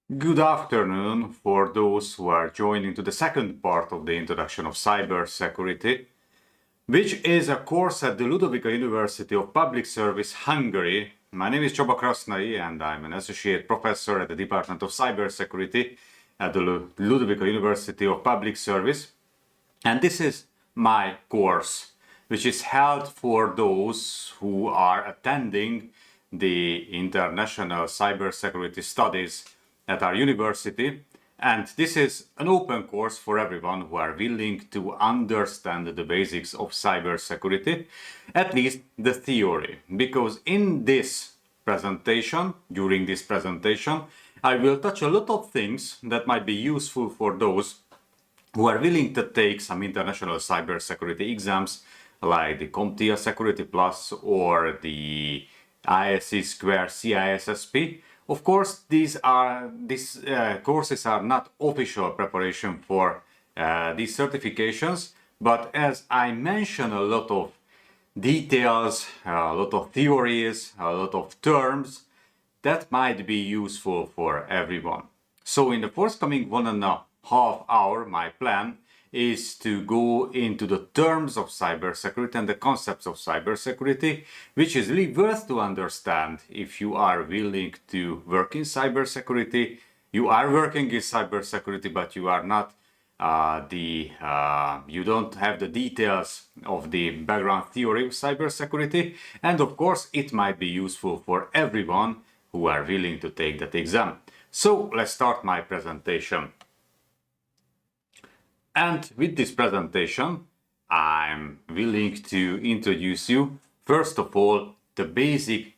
Good afternoon for those who are joining to the second part of the introduction of cybersecurity, which is a course at the Ludovika University of Public Service, Hungary. My name is Csaba Krasznai and I'm an associate professor at the Department of Cybersecurity at the Ludovika University of Public Service. And this is my course, which is held for those who are attending the International Cybersecurity Studies at our university, and this is an open course for everyone who are willing to understand the basics of cybersecurity, at least the theory, because in this presentation, during this presentation, I will touch a lot of things that might be useful for those who are willing to take some international cybersecurity exams like the CompTIA Security Plus or the ISC Square CISSP. Of course, these courses are not official preparation for these certifications, but as I mentioned a lot of details, a lot of theories, a lot of terms, that might be useful for everyone. So in the forthcoming 1.5 hours, my plan is to go into the terms of cybersecurity and the concepts of cybersecurity, which is really worth to understand if you are willing to work in cybersecurity. You are working in cybersecurity, but you are not you don't have the details of the background theory of cybersecurity, and of course it might be useful for everyone who are willing to take that exam. So let's start my presentation. And with this presentation, I'm willing to introduce you, first of all, the basic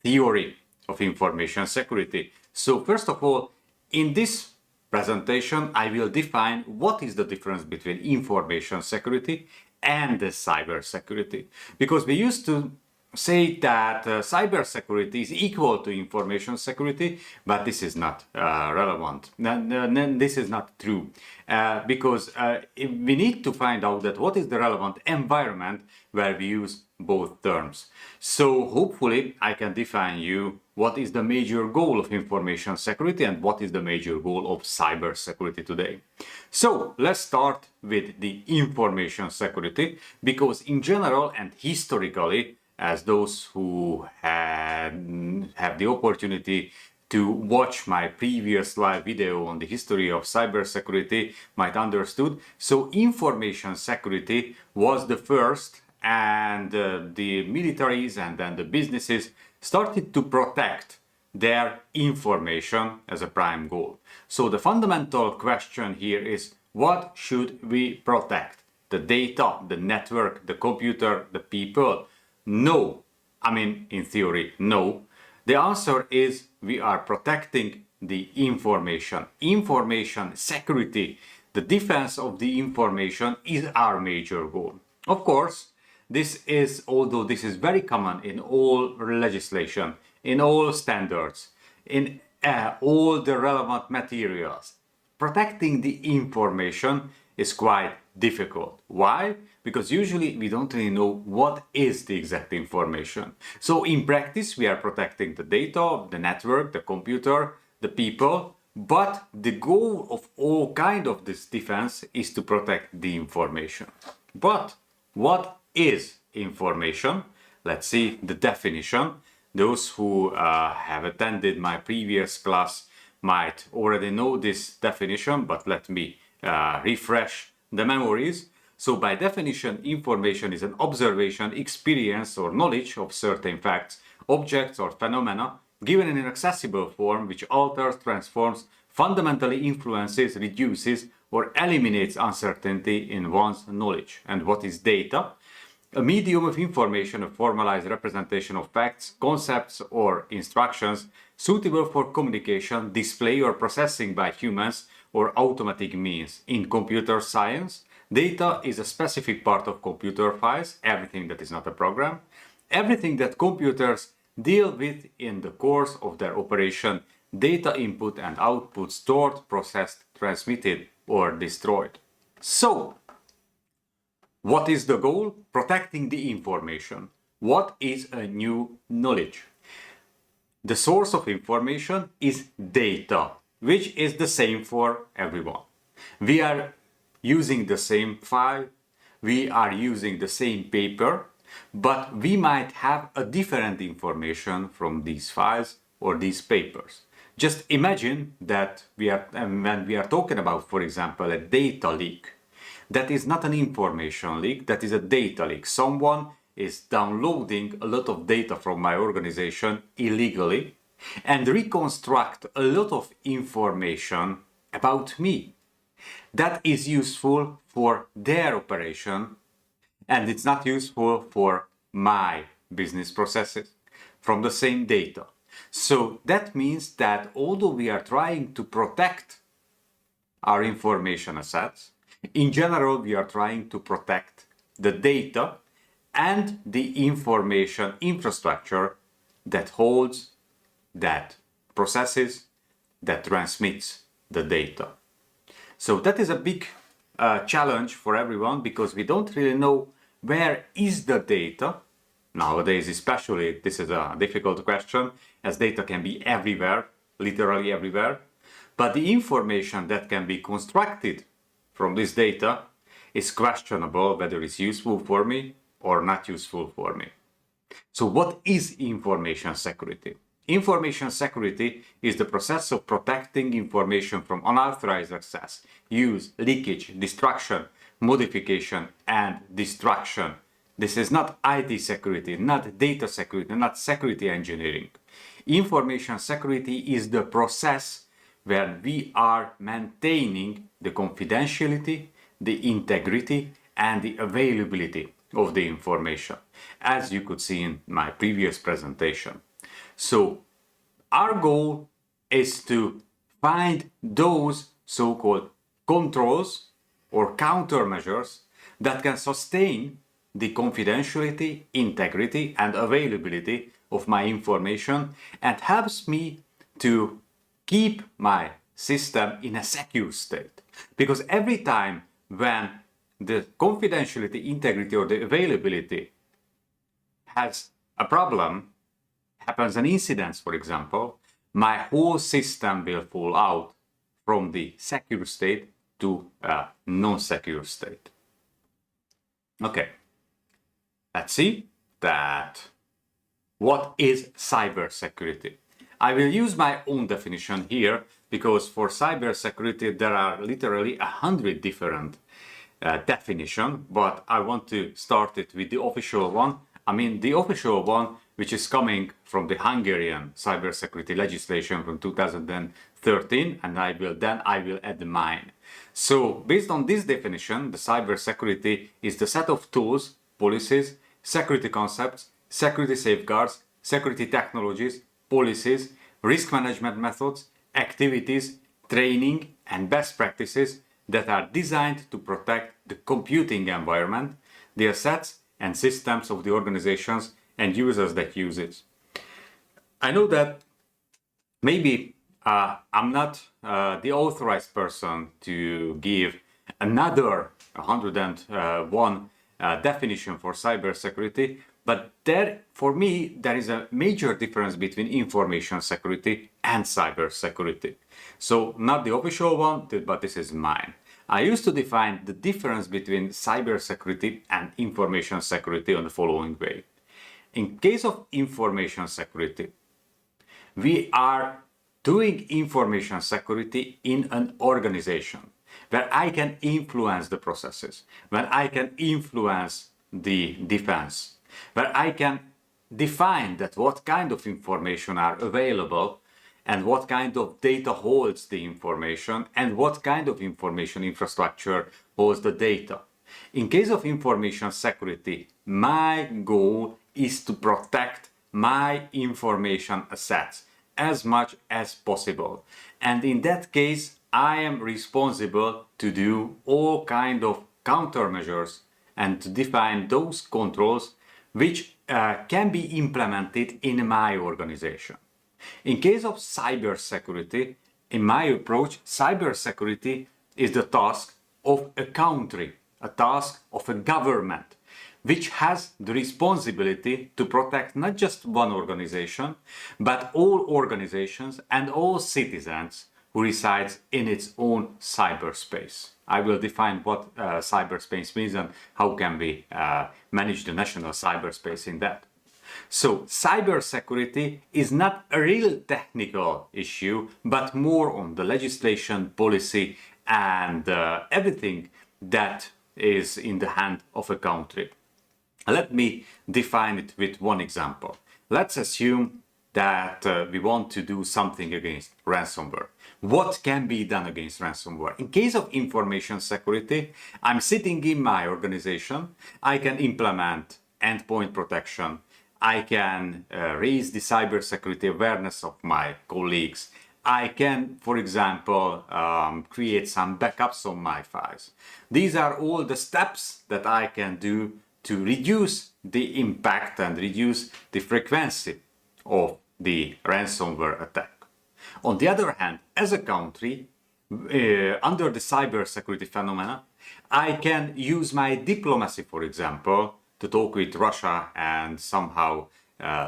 theory of information security. So first of all, in this presentation, I will define what is the difference between information security and the cybersecurity. Because we used to say that cybersecurity is equal to information security, but this is not relevant. This is not true, because we need to find out that what is the relevant environment where we use both terms. So hopefully I can define you what is the major goal of information security and what is the major goal of cybersecurity today. So let's start with the information security, because in general and historically, as those who have the opportunity to watch my previous live video on the history of cybersecurity might understood. So information security was the first, and the militaries and then the businesses started to protect their information as a prime goal. So the fundamental question here is, what should we protect? The data, the network, the computer, the people? No. I mean, in theory, no. The answer is we are protecting the information. Information security, the defense of the information is our major goal. Of course, although this is very common in all legislation, in all standards, in all the relevant materials, protecting the information is quite difficult. Why? Because usually we don't really know what is the exact information. So in practice, we are protecting the data, the network, the computer, the people, but the goal of all kind of this defense is to protect the information. But what is information? Let's see the definition. Those who have attended my previous class might already know this definition, but let me refresh the memories. So by definition, information is an observation, experience, or knowledge of certain facts, objects, or phenomena given in an accessible form which alters, transforms, fundamentally influences, reduces, or eliminates uncertainty in one's knowledge. And what is data? A medium of information, a formalized representation of facts, concepts, or instructions suitable for communication, display, or processing by humans or automatic means. In computer science, data is a specific part of computer files, everything that is not a program, everything that computers deal with in the course of their operation, data input and output stored, processed, transmitted, or destroyed. So, what is the goal? Protecting the information. What is a new knowledge? The source of information is data. which is the same for everyone. We are using the same file, we are using the same paper, but we might have a different information from these files or these papers. Just imagine that when we are talking about, for example, a data leak, that is not an information leak, that is a data leak. Someone is downloading a lot of data from my organization illegally and reconstruct a lot of information about me. That is useful for their operation, and it's not useful for my business processes from the same data. So that means that although we are trying to protect our information assets, in general we are trying to protect the data and the information infrastructure that holds, that processes, that transmits the data. So that is a big challenge for everyone, because we don't really know where is the data. Nowadays especially, this is a difficult question, as data can be everywhere, literally everywhere. But the information that can be constructed from this data is questionable whether it's useful for me or not useful for me. So what is information security? Information security is the process of protecting information from unauthorized access, use, leakage, destruction, modification, and destruction. This is not IT security, not data security, not security engineering. Information security is the process where we are maintaining the confidentiality, the integrity, and the availability of the information, as you could see in my previous presentation. So our goal is to find those so-called controls or countermeasures that can sustain the confidentiality, integrity, and availability of my information, and helps me to keep my system in a secure state. Because every time when the confidentiality, integrity, or the availability has a problem, happens an incident, for example, my whole system will fall out from the secure state to a non-secure state. Okay, let's see that what is cybersecurity. I will use my own definition here, because for cybersecurity there are literally 100 different definitions, but I want to start it with the official one. I mean the official one which is coming from the Hungarian cybersecurity legislation from 2013, and I will add mine. So based on this definition, the cybersecurity is the set of tools, policies, security concepts, security safeguards, security technologies, policies, risk management methods, activities, training, and best practices that are designed to protect the computing environment, the assets and systems of the organizations and users that use it. I know that maybe I'm not the authorized person to give another 101 definition for cybersecurity, but for me, there is a major difference between information security and cybersecurity. So not the official one, but this is mine. I used to define the difference between cybersecurity and information security on the following way. In case of information security, we are doing information security in an organization where I can influence the processes, where I can influence the defense, where I can define that what kind of information are available and what kind of data holds the information and what kind of information infrastructure holds the data. In case of information security, my goal is to protect my information assets as much as possible. And in that case, I am responsible to do all kind of countermeasures and to define those controls which can be implemented in my organization. In case of cybersecurity, in my approach, cybersecurity is the task of a country, a task of a government, which has the responsibility to protect not just one organization, but all organizations and all citizens who resides in its own cyberspace. I will define what cyberspace means and how can we manage the national cyberspace in that. So cybersecurity is not a real technical issue, but more on the legislation, policy, and everything that is in the hand of a country. Let me define it with one example. Let's assume that we want to do something against ransomware. What can be done against ransomware? In case of information security, I'm sitting in my organization, I can implement endpoint protection, I can raise the cybersecurity awareness of my colleagues, I can, for example, create some backups on my files. These are all the steps that I can do to reduce the impact and reduce the frequency of the ransomware attack. On the other hand, as a country, under the cybersecurity phenomena, I can use my diplomacy, for example, to talk with Russia and somehow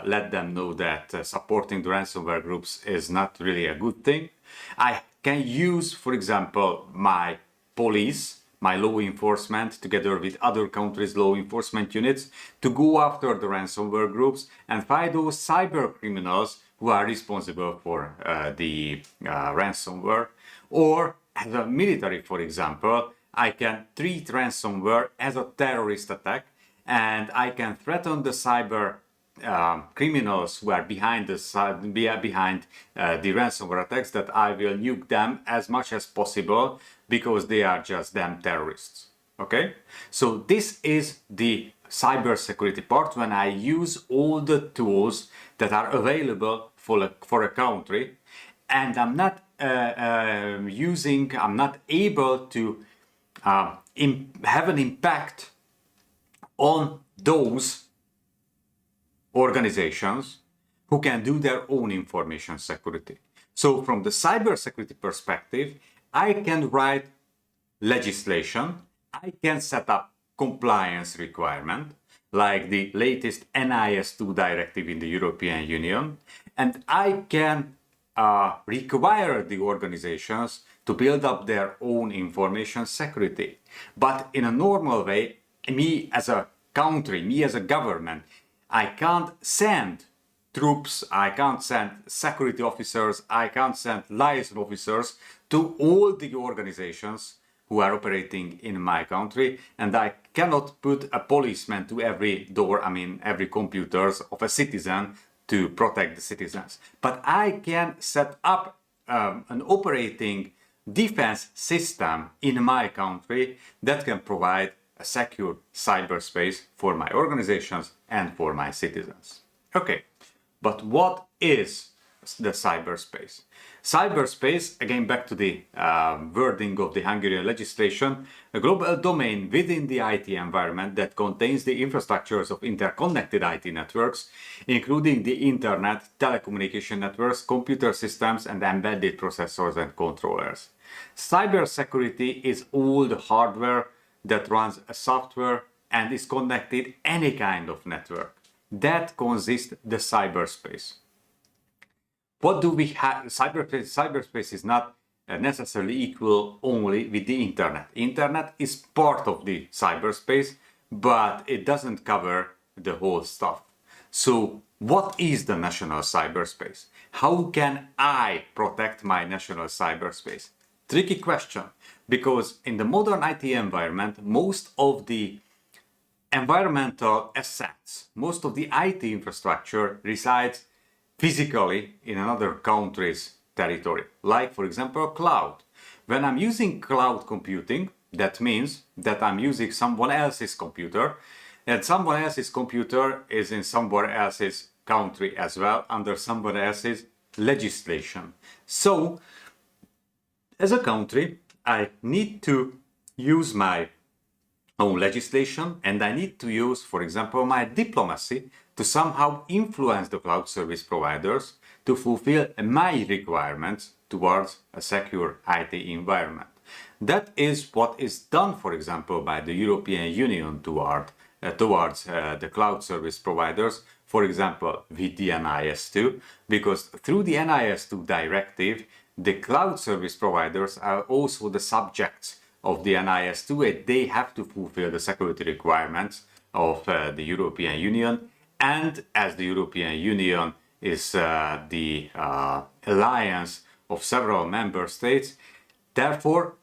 let them know that supporting the ransomware groups is not really a good thing. I can use, for example, my police, my law enforcement, together with other countries' law enforcement units, to go after the ransomware groups and find those cyber criminals who are responsible for the ransomware. Or as a military, for example, I can treat ransomware as a terrorist attack, and I can threaten the cyber criminals who are behind the ransomware attacks, that I will nuke them as much as possible because they are just damn terrorists. Okay, so this is the cybersecurity part, when I use all the tools that are available for a country, and I'm not able to have an impact on those organizations who can do their own information security. So from the cybersecurity perspective, I can write legislation, I can set up compliance requirement, like the latest NIS2 directive in the European Union, and I can require the organizations to build up their own information security. But in a normal way, me as a country, me as a government, I can't send troops, I can't send security officers, I can't send liaison officers to all the organizations who are operating in my country, and I cannot put a policeman to every door, every computer of a citizen to protect the citizens. But I can set up an operating defense system in my country that can provide a secure cyberspace for my organizations and for my citizens. Okay, but what is the cyberspace? Cyberspace, again back to the wording of the Hungarian legislation, a global domain within the IT environment that contains the infrastructures of interconnected IT networks, including the internet, telecommunication networks, computer systems, and embedded processors and controllers. Cybersecurity is all the hardware that runs a software and is connected any kind of network. That consists the cyberspace. What do we have? Cyberspace is not necessarily equal only with the internet. Internet is part of the cyberspace, but it doesn't cover the whole stuff. So what is the national cyberspace? How can I protect my national cyberspace? Tricky question, because in the modern IT environment, most of the environmental assets, most of the IT infrastructure resides physically in another country's territory, like for example cloud. When I'm using cloud computing, that means that I'm using someone else's computer, and someone else's computer is in someone else's country as well, under someone else's legislation. So as a country, I need to use my own legislation, and I need to use, for example, my diplomacy to somehow influence the cloud service providers to fulfill my requirements towards a secure IT environment. That is what is done, for example, by the European Union towards the cloud service providers, for example, with the NIS2, because through the NIS2 directive, the cloud service providers are also the subjects of the NIS2, and they have to fulfill the security requirements of the European Union. And as the European Union is the alliance of several member states, therefore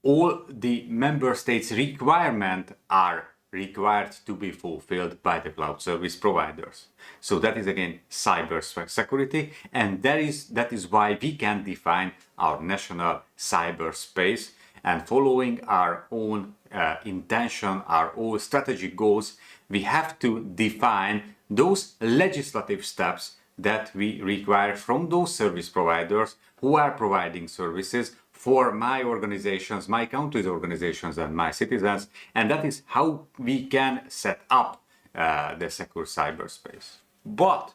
all the member states' requirements are required to be fulfilled by the cloud service providers. So that is again cybersecurity, and that is why we can define our national cyberspace, and following our own intention, our own strategic goals, we have to define those legislative steps that we require from those service providers who are providing services for my organizations, my country's organizations, and my citizens. And that is how we can set up the secure cyberspace. But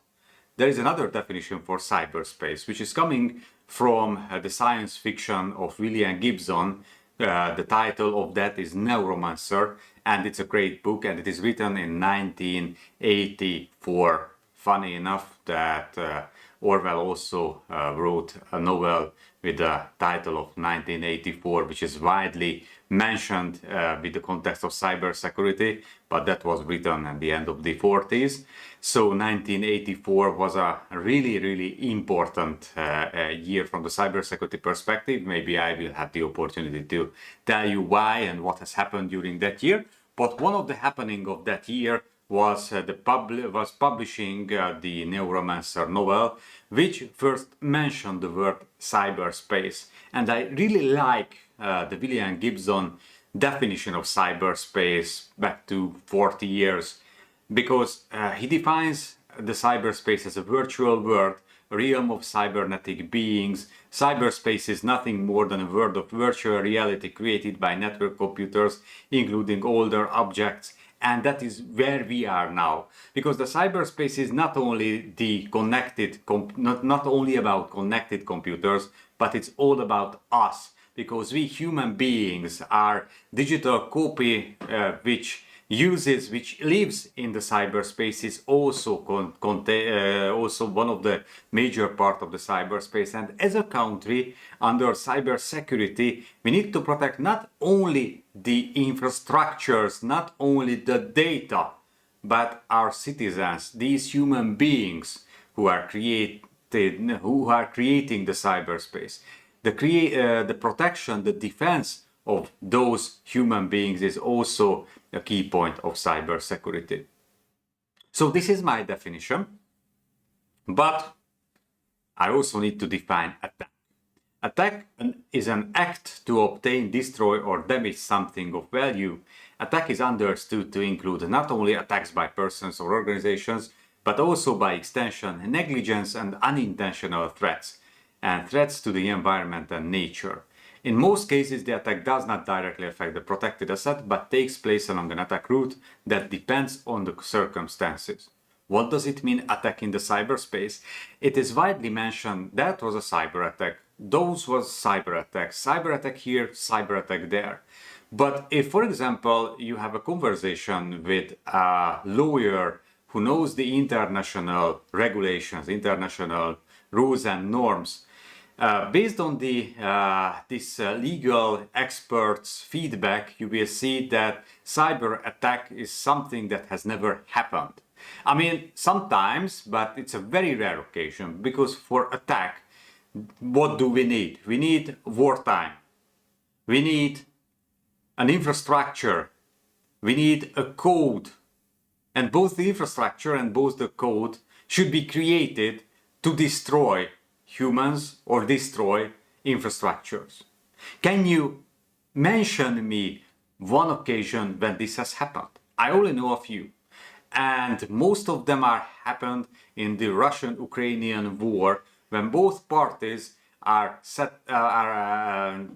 there is another definition for cyberspace, which is coming from the science fiction of William Gibson. The title of that is Neuromancer, and it's a great book, and it is written in 1984. Funny enough that Orwell also wrote a novel with the title of 1984, which is widely mentioned with the context of cybersecurity, but that was written at the end of the 40s. So 1984 was a really important year from the cybersecurity perspective. Maybe I will have the opportunity to tell you why and what has happened during that year. But one of the happening of that year was publishing the Neuromancer novel, which first mentioned the word cyberspace. And I really like the William Gibson definition of cyberspace back to 40 years, because he defines the cyberspace as a virtual world, a realm of cybernetic beings. Cyberspace is nothing more than a world of virtual reality created by network computers, including older objects. And that is where we are now, because the cyberspace is not only the not only about connected computers, but it's all about us, because we human beings are digital copy which lives in the cyberspace, is also also one of the major part of the cyberspace. And as a country, under cybersecurity, we need to protect not only the infrastructures, not only the data, but our citizens, these human beings who are creating the cyberspace. The protection, the defense of those human beings is also a key point of cybersecurity. So this is my definition, but I also need to define attack. Attack is an act to obtain, destroy, or damage something of value. Attack is understood to include not only attacks by persons or organizations, but also by extension, negligence and unintentional threats, and threats to the environment and nature. In most cases, the attack does not directly affect the protected asset, but takes place along an attack route that depends on the circumstances. What does it mean, attack in the cyberspace? It is widely mentioned that was a cyber attack. Those was cyber attack. Cyber attack here, cyber attack there. But if, for example, you have a conversation with a lawyer who knows the international regulations, international rules and norms, based on this legal experts' feedback, you will see that cyber attack is something that has never happened. I mean, sometimes, but it's a very rare occasion, because for attack, what do we need? We need wartime. We need an infrastructure. We need a code. And both the infrastructure and both the code should be created to destroy humans or destroy infrastructures. Can you mention me one occasion when this has happened? I only know a few, and most of them are happened in the Russian-Ukrainian war, when both parties are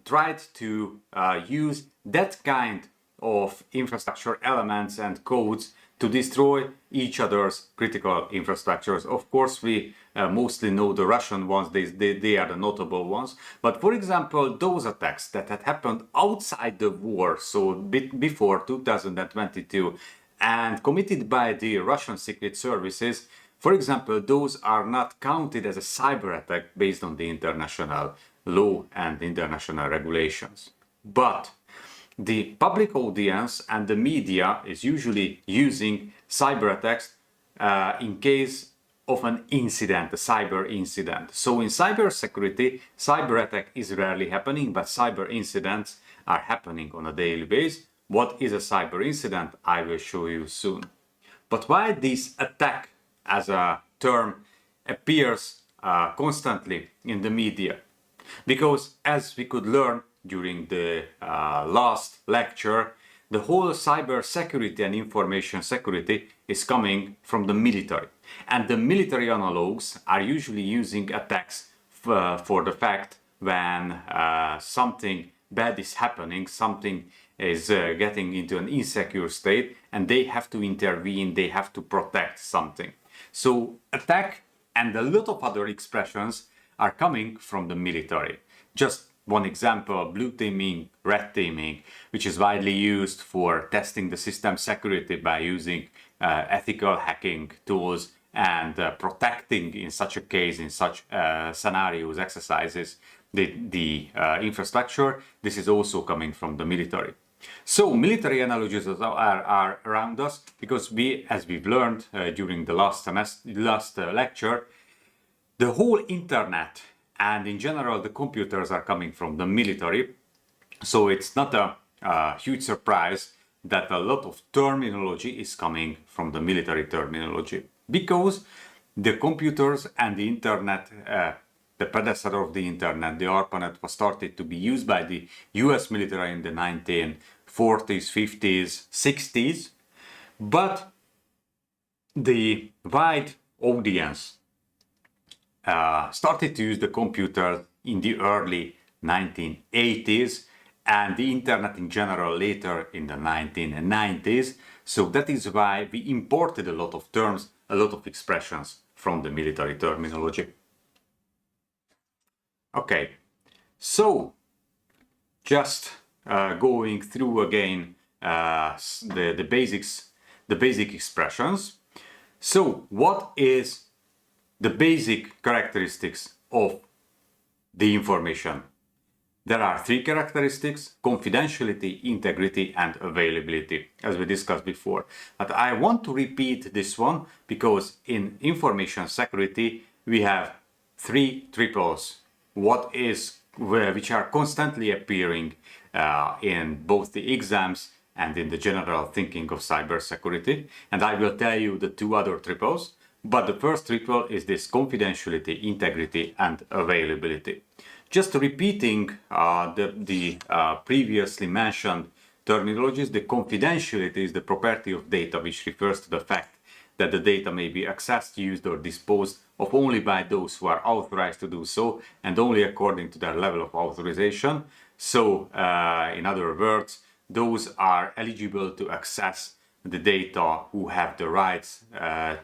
tried to use that kind of infrastructure elements and codes to destroy each other's critical infrastructures. Of course, we mostly know the Russian ones, they are the notable ones. But for example, those attacks that had happened outside the war, so before 2022, and committed by the Russian secret services, for example, those are not counted as a cyber attack based on the international law and international regulations. But the public audience and the media is usually using cyber attacks in case of an incident, a cyber incident. So in cybersecurity, cyber attack is rarely happening, but cyber incidents are happening on a daily basis. What is a cyber incident? I will show you soon. But why this attack as a term appears constantly in the media? Because as we could learn during the last lecture, the whole cyber security and information security is coming from the military. And the military analogues are usually using attacks for the fact when something bad is happening, something is getting into an insecure state, and they have to intervene, they have to protect something. So attack and a lot of other expressions are coming from the military. Just one example, blue teaming, red teaming, which is widely used for testing the system security by using ethical hacking tools and protecting in such a case, in such scenarios, exercises, the infrastructure. This is also coming from the military. So military analogies are around us because as we've learned during the last lecture, the whole internet and in general the computers are coming from the military. So it's not a huge surprise that a lot of terminology is coming from the military terminology, because the computers and the internet, the predecessor of the internet, the ARPANET, was started to be used by the US military in the 1940s, 50s, 60s, but the wide audience started to use the computer in the early 1980s and the internet in general later in the 1990s. So that is why we imported a lot of terms, a lot of expressions from the military terminology. Okay, so just going through again the basics, the basic expressions. So what is the basic characteristics of the information? There are three characteristics: confidentiality, integrity, and availability, as we discussed before. But I want to repeat this one because in information security we have three triples, which are constantly appearing in both the exams and in the general thinking of cybersecurity. And I will tell you the two other triples. But the first triple is this: confidentiality, integrity, and availability. Just repeating the previously mentioned terminologies, the confidentiality is the property of data, which refers to the fact that the data may be accessed, used, or disposed of only by those who are authorized to do so, and only according to their level of authorization. So, in other words, those are eligible to access the data who have the rights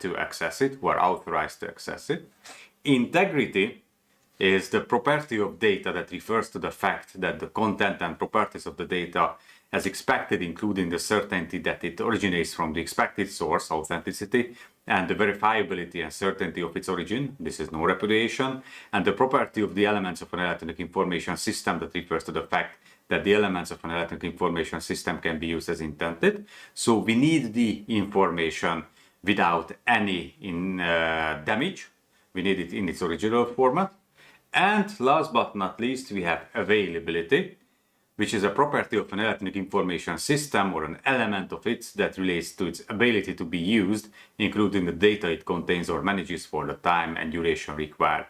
to access it, who are authorized to access it. Integrity is the property of data that refers to the fact that the content and properties of the data as expected, including the certainty that it originates from the expected source, authenticity, and the verifiability and certainty of its origin, this is no repudiation, and the property of the elements of an electronic information system that refers to the fact that the elements of an electronic information system can be used as intended. So we need the information without any damage. We need it in its original format. And last but not least, we have availability, which is a property of an electronic information system or an element of it that relates to its ability to be used, including the data it contains or manages for the time and duration required.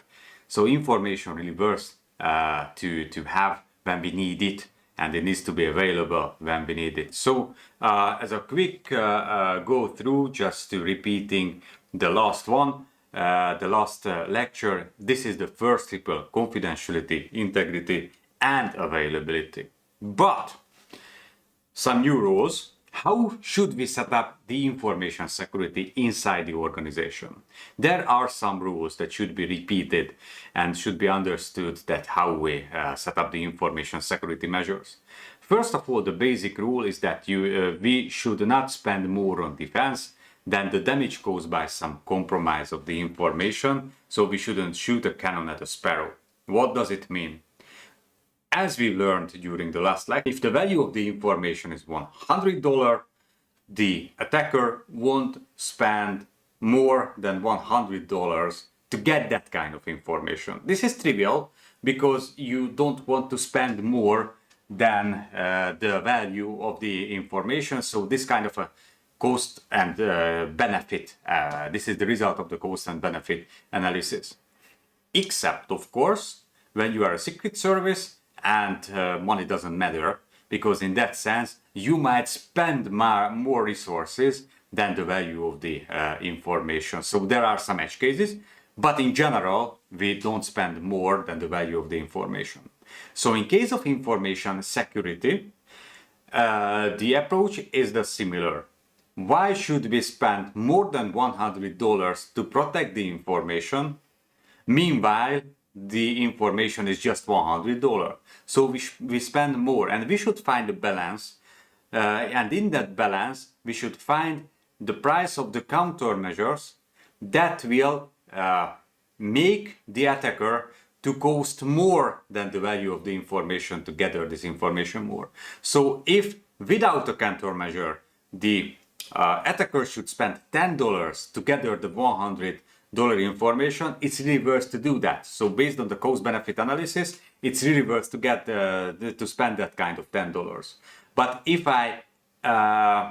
So information really refers to have when we need it, and it needs to be available when we need it. So as a quick go through, just to repeating the last one, the last lecture, this is the first triple: confidentiality, integrity, and availability. But some new rules. How should we set up the information security inside the organization? There are some rules that should be repeated and should be understood, that how we set up the information security measures. First of all, the basic rule is that we should not spend more on defense than the damage caused by some compromise of the information. So we shouldn't shoot a cannon at a sparrow. What does it mean? as we learned during the last lecture, if the value of the information is $100, the attacker won't spend more than $100 to get that kind of information. This is trivial because you don't want to spend more than the value of the information. So this kind of a cost and benefit, this is the result of the cost and benefit analysis. Except, of course, when you are a secret service and money doesn't matter, because in that sense, you might spend more resources than the value of the information. So there are some edge cases, but in general, we don't spend more than the value of the information. So in case of information security, the approach is the similar. Why should we spend more than $100 to protect the information? Meanwhile, the information is just $100. So we spend more, and we should find a balance. And in that balance, we should find the price of the countermeasures that will make the attacker to cost more than the value of the information to gather this information more. So if without a countermeasure, the attacker should spend $10 to gather the $100 information, it's really worth to do that. So based on the cost-benefit analysis, it's really worth to get to spend that kind of $10. But if I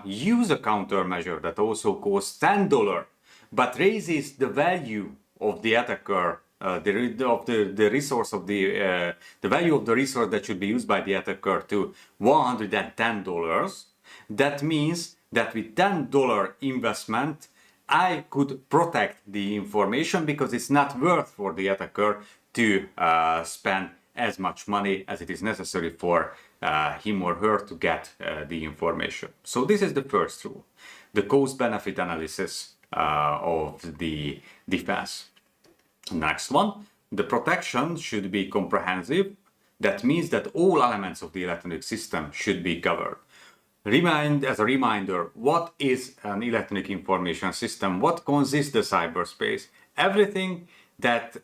use a countermeasure that also costs $10, but raises the value of the attacker, the resource of the value of the resource that should be used by the attacker to $110, that means that with $10 investment, I could protect the information because it's not worth for the attacker to spend as much money as it is necessary for him or her to get the information. So this is the first rule, the cost-benefit analysis of the defense. Next one, the protection should be comprehensive. That means that all elements of the electronic system should be covered. As a reminder, what is an electronic information system? What consists the cyberspace? Everything that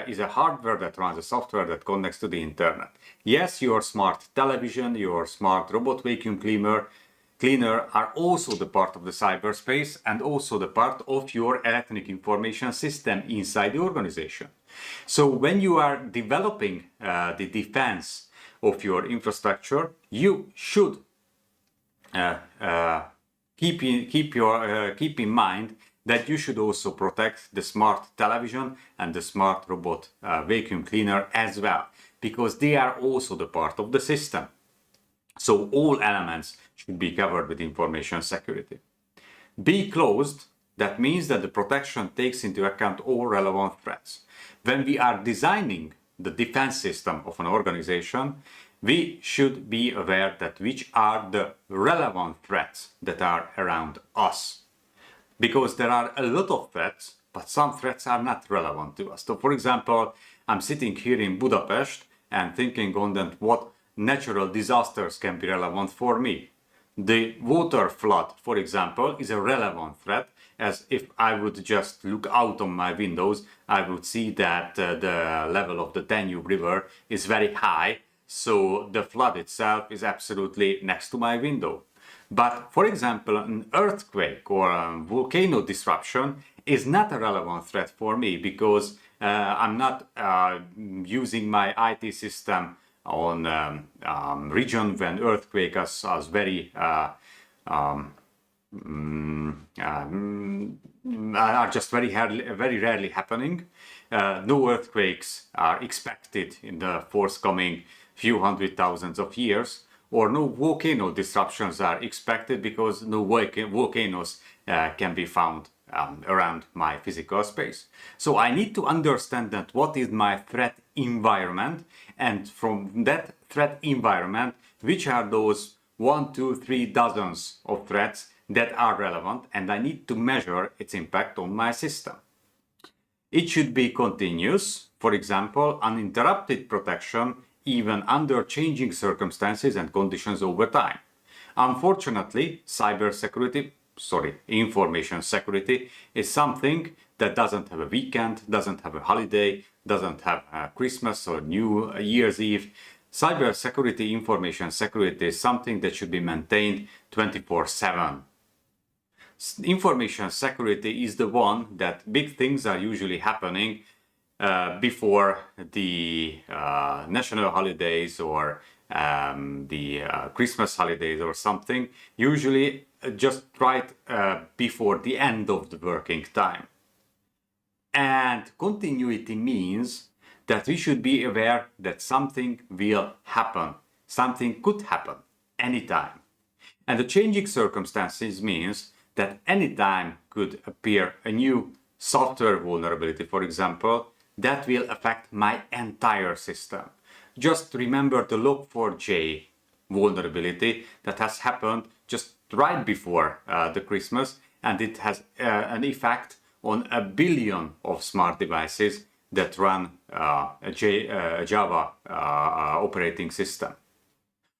is a hardware that runs a software that connects to the internet. Yes, your smart television, your smart robot vacuum cleaner are also the part of the cyberspace and also the part of your electronic information system inside the organization. So when you are developing the defense of your infrastructure, you should keep in mind that you should also protect the smart television and the smart robot vacuum cleaner as well, because they are also the part of the system. So all elements should be covered with information security. Be closed, that means that the protection takes into account all relevant threats. When we are designing the defense system of an organization, we should be aware that which are the relevant threats that are around us. Because there are a lot of threats, but some threats are not relevant to us. So for example, I'm sitting here in Budapest and thinking on that what natural disasters can be relevant for me. The water flood, for example, is a relevant threat, as if I would just look out on my windows, I would see that the level of the Danube River is very high. So the flood itself is absolutely next to my window. But for example, an earthquake or a volcano disruption is not a relevant threat for me because I'm not using my IT system on region when earthquake is very are just very rarely happening. No earthquakes are expected in the forthcoming few hundred thousands of years, or no volcano disruptions are expected because no volcanoes can be found around my physical space. So I need to understand that what is my threat environment, and from that threat environment, which are those 1, 2, 3 dozens of threats that are relevant, and I need to measure its impact on my system. It should be continuous, for example, uninterrupted protection even under changing circumstances and conditions over time. Unfortunately, information security is something that doesn't have a weekend, doesn't have a holiday, doesn't have Christmas or New Year's Eve. Cybersecurity, information security is something that should be maintained 24/7. Information security is the one that big things are usually happening before the national holidays or the Christmas holidays or something, usually just right before the end of the working time. And continuity means that we should be aware that something will happen, something could happen anytime. And the changing circumstances means that anytime could appear a new software vulnerability, for example, that will affect my entire system. Just remember the Log4j vulnerability that has happened just right before the Christmas, and it has an effect on 1 billion of smart devices that run a Java operating system.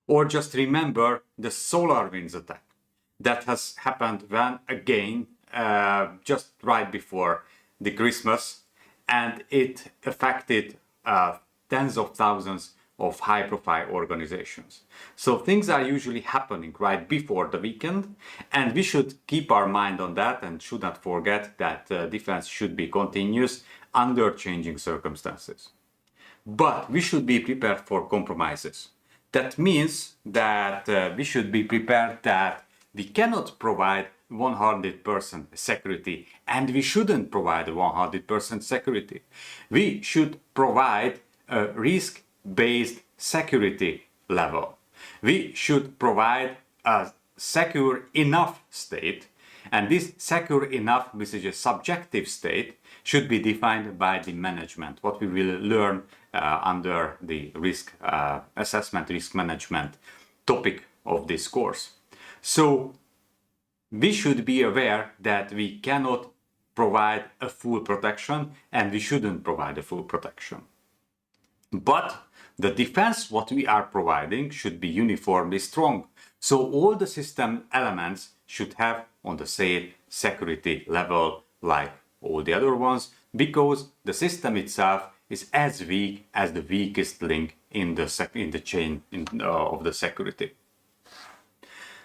Or just remember the SolarWinds attack that has happened when again just right before the Christmas, and it affected tens of thousands of high-profile organizations. So things are usually happening right before the weekend, and we should keep our mind on that and should not forget that defense should be continuous under changing circumstances. But we should be prepared for compromises. That means that we should be prepared that we cannot provide 100% security, and we shouldn't provide 100% security. We should provide a risk-based security level. We should provide a secure enough state, and this secure enough, which is a subjective state, should be defined by the management, what we will learn under the risk assessment, risk management topic of this course. So we should be aware that we cannot provide a full protection, and we shouldn't provide a full protection. But the defense what we are providing should be uniformly strong. So all the system elements should have on the same security level like all the other ones, because the system itself is as weak as the weakest link in the chain of the security.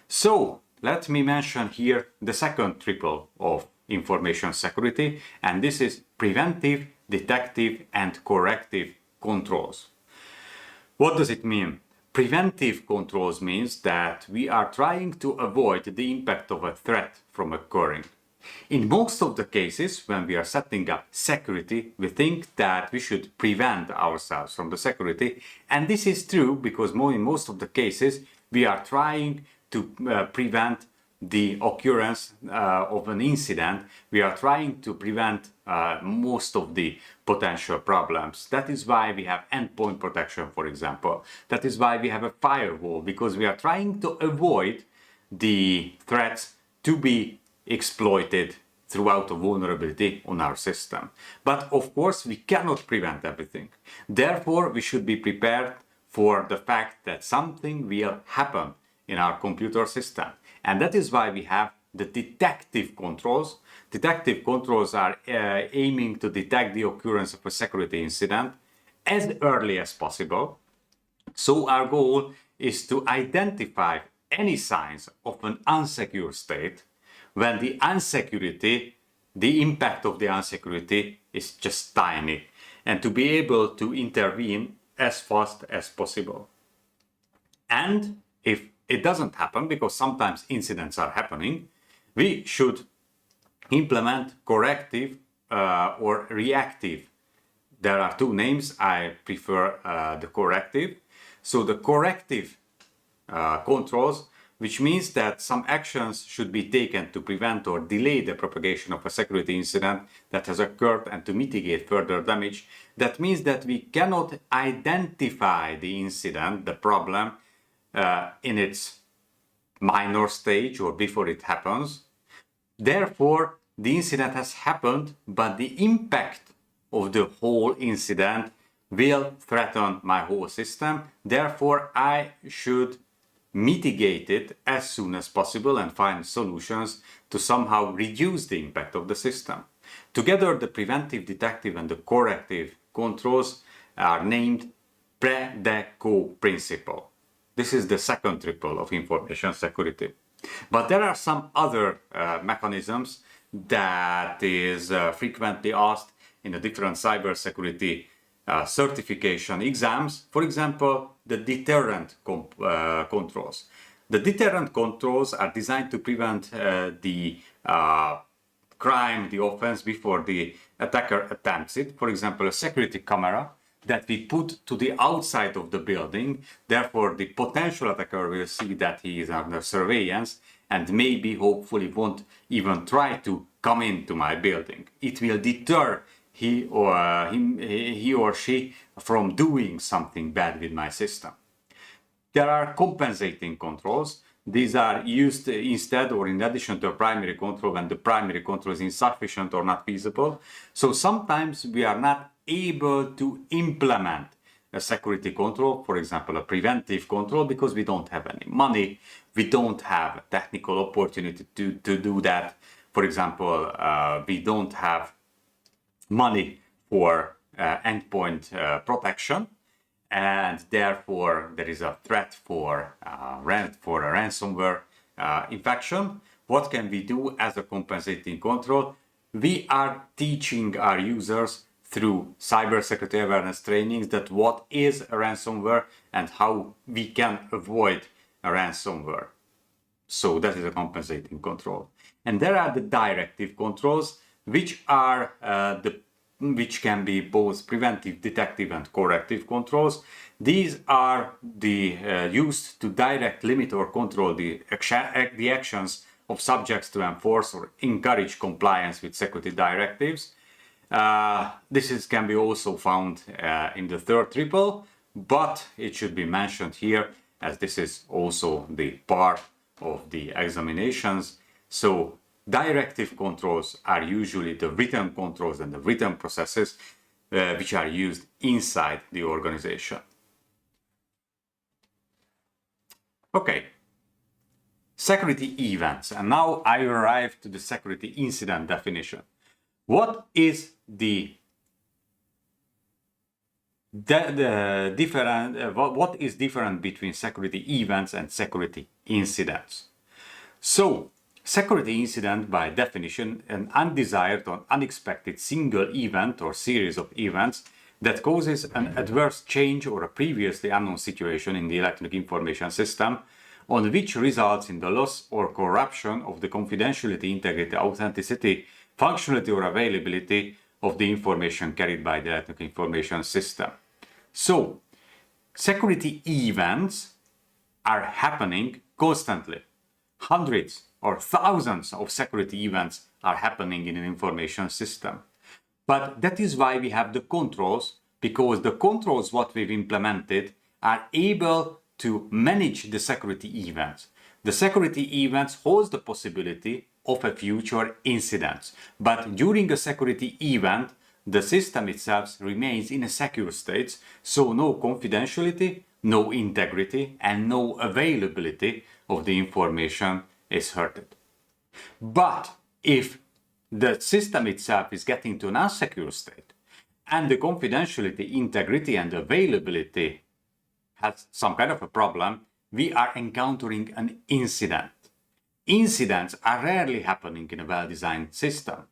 So let me mention here the second triple of information security, and this is preventive, detective, and corrective controls. What does it mean? Preventive controls means that we are trying to avoid the impact of a threat from occurring. In most of the cases, when we are setting up security, we think that we should prevent ourselves from the security. And this is true because in most of the cases, we are trying to prevent the occurrence of an incident. We are trying to prevent most of the potential problems. That is why we have endpoint protection, for example. That is why we have a firewall, because we are trying to avoid the threats to be exploited throughout a vulnerability on our system. But of course, we cannot prevent everything. Therefore, we should be prepared for the fact that something will happen in our computer system. And that is why we have the detective controls. Detective controls are aiming to detect the occurrence of a security incident as early as possible. So our goal is to identify any signs of an unsecure state when the impact of the unsecurity is just tiny, and to be able to intervene as fast as possible. And if it doesn't happen, because sometimes incidents are happening, we should implement corrective or reactive. There are two names. I prefer the corrective. So the corrective controls, which means that some actions should be taken to prevent or delay the propagation of a security incident that has occurred and to mitigate further damage. That means that we cannot identify the incident, the problem, in its minor stage or before it happens. Therefore, the incident has happened, but the impact of the whole incident will threaten my whole system. Therefore, I should mitigate it as soon as possible and find solutions to somehow reduce the impact of the system. Together, the preventive, detective, and the corrective controls are named pre-deco principle. This is the second triple of information security. But there are some other mechanisms that is frequently asked in the different cybersecurity certification exams. For example, the deterrent controls. The deterrent controls are designed to prevent the crime, the offense, before the attacker attempts it. For example, a security camera that we put to the outside of the building. Therefore, the potential attacker will see that he is under surveillance and maybe, hopefully, won't even try to come into my building. It will deter he or she from doing something bad with my system. There are compensating controls. These are used instead or in addition to a primary control when the primary control is insufficient or not feasible. So sometimes we are not able to implement a security control, for example, a preventive control, because we don't have any money, we don't have a technical opportunity to do that. For example, we don't have money for endpoint protection, and therefore there is a threat for a ransomware infection. What can we do as a compensating control? We are teaching our users through cybersecurity awareness trainings that what is a ransomware and how we can avoid a ransomware. So that is a compensating control. And there are the directive controls, which are which can be both preventive, detective, and corrective controls. These are used to direct, limit, or control the actions of subjects to enforce or encourage compliance with security directives. This can be also found in the third triple, but it should be mentioned here as this is also the part of the examinations. So directive controls are usually the written controls and the written processes which are used inside the organization. Okay, security events. And now I arrive to the security incident definition. What is what is different between security events and security incidents? So, security incident, by definition, an undesired or unexpected single event or series of events that causes an adverse change or a previously unknown situation in the electronic information system, on which results in the loss or corruption of the confidentiality, integrity, authenticity, functionality, or availability of the information carried by the electronic information system. So, security events are happening constantly. Hundreds or thousands of security events are happening in an information system. But that is why we have the controls, because the controls what we've implemented are able to manage the security events. The security events holds the possibility of a future incident. But during a security event, the system itself remains in a secure state, so no confidentiality, no integrity, and no availability of the information is hurted. But if the system itself is getting to an unsecure state, and the confidentiality, integrity, and availability has some kind of a problem, we are encountering an incident. Incidents are rarely happening in a well-designed system.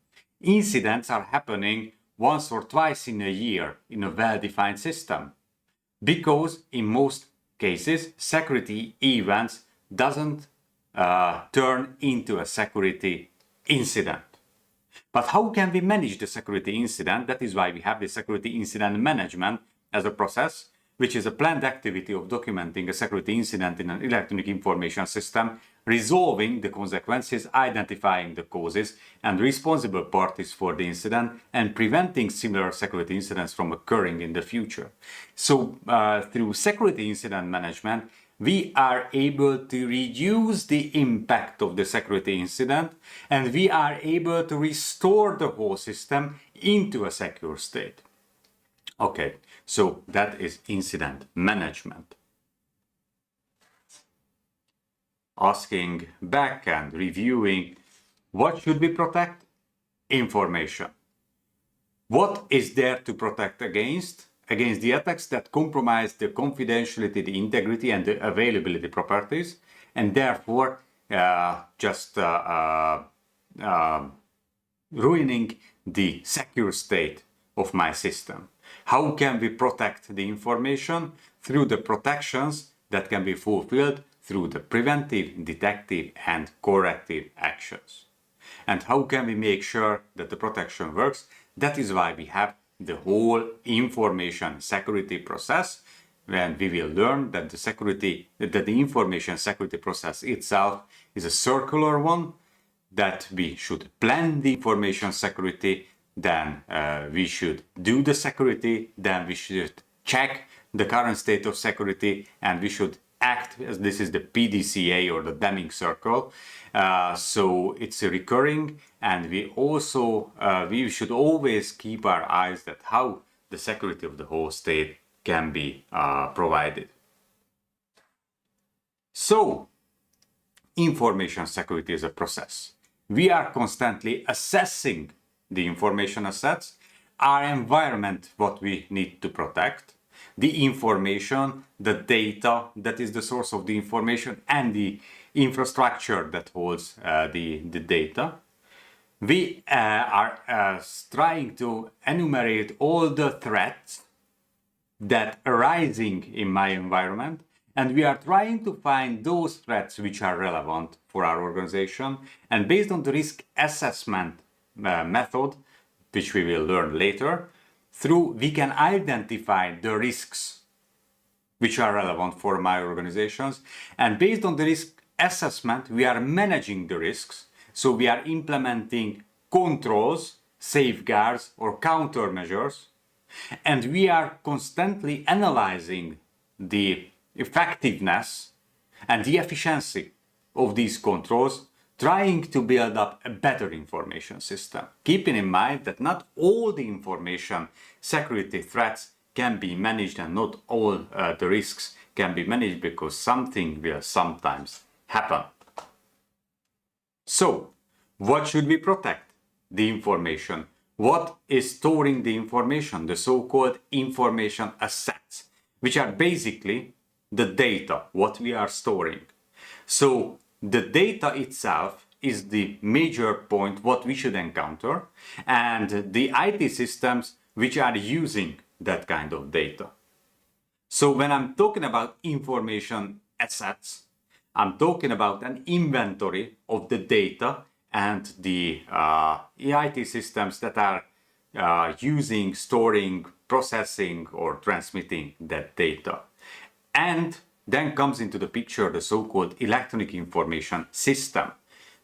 Incidents are happening once or twice in a year in a well-defined system, because in most cases security events doesn't turn into a security incident. But how can we manage the security incident? That is why we have the security incident management as a process, which is a planned activity of documenting a security incident in an electronic information system, resolving the consequences, identifying the causes and responsible parties for the incident, and preventing similar security incidents from occurring in the future. So through security incident management, we are able to reduce the impact of the security incident, and we are able to restore the whole system into a secure state. Okay, so that is incident management. Asking back and reviewing, what should we protect? Information. What is there to protect against? against the attacks that compromise the confidentiality, the integrity, and the availability properties, and therefore ruining the secure state of my system. How can we protect the information? Through the protections that can be fulfilled through the preventive, detective, and corrective actions. And how can we make sure that the protection works? That is why we have the whole information security process, when we will learn that the information security process itself is a circular one, that we should plan the information security, then we should do the security, then we should check the current state of security, and we should act as this is the PDCA or the Deming circle. So it's recurring, and we should always keep our eyes that how the security of the whole state can be provided. So information security is a process. We are constantly assessing the information assets, our environment, what we need to protect, the information, the data that is the source of the information, and the infrastructure that holds the data. We are trying to enumerate all the threats that are arising in my environment, and we are trying to find those threats which are relevant for our organization. And based on the risk assessment method, which we will learn later, we can identify the risks which are relevant for my organizations. And based on the risk assessment, we are managing the risks. So we are implementing controls, safeguards, or countermeasures. And we are constantly analyzing the effectiveness and the efficiency of these controls, trying to build up a better information system. Keeping in mind that not all the information security threats can be managed, and not all the risks can be managed, because something will sometimes happen. So, what should we protect? The information. What is storing the information? The so-called information assets, which are basically the data, what we are storing. So the data itself is the major point what we should encounter, and the IT systems which are using that kind of data. So when I'm talking about information assets, I'm talking about an inventory of the data and the IT systems that are using, storing, processing, or transmitting that data. And then comes into the picture the so-called electronic information system.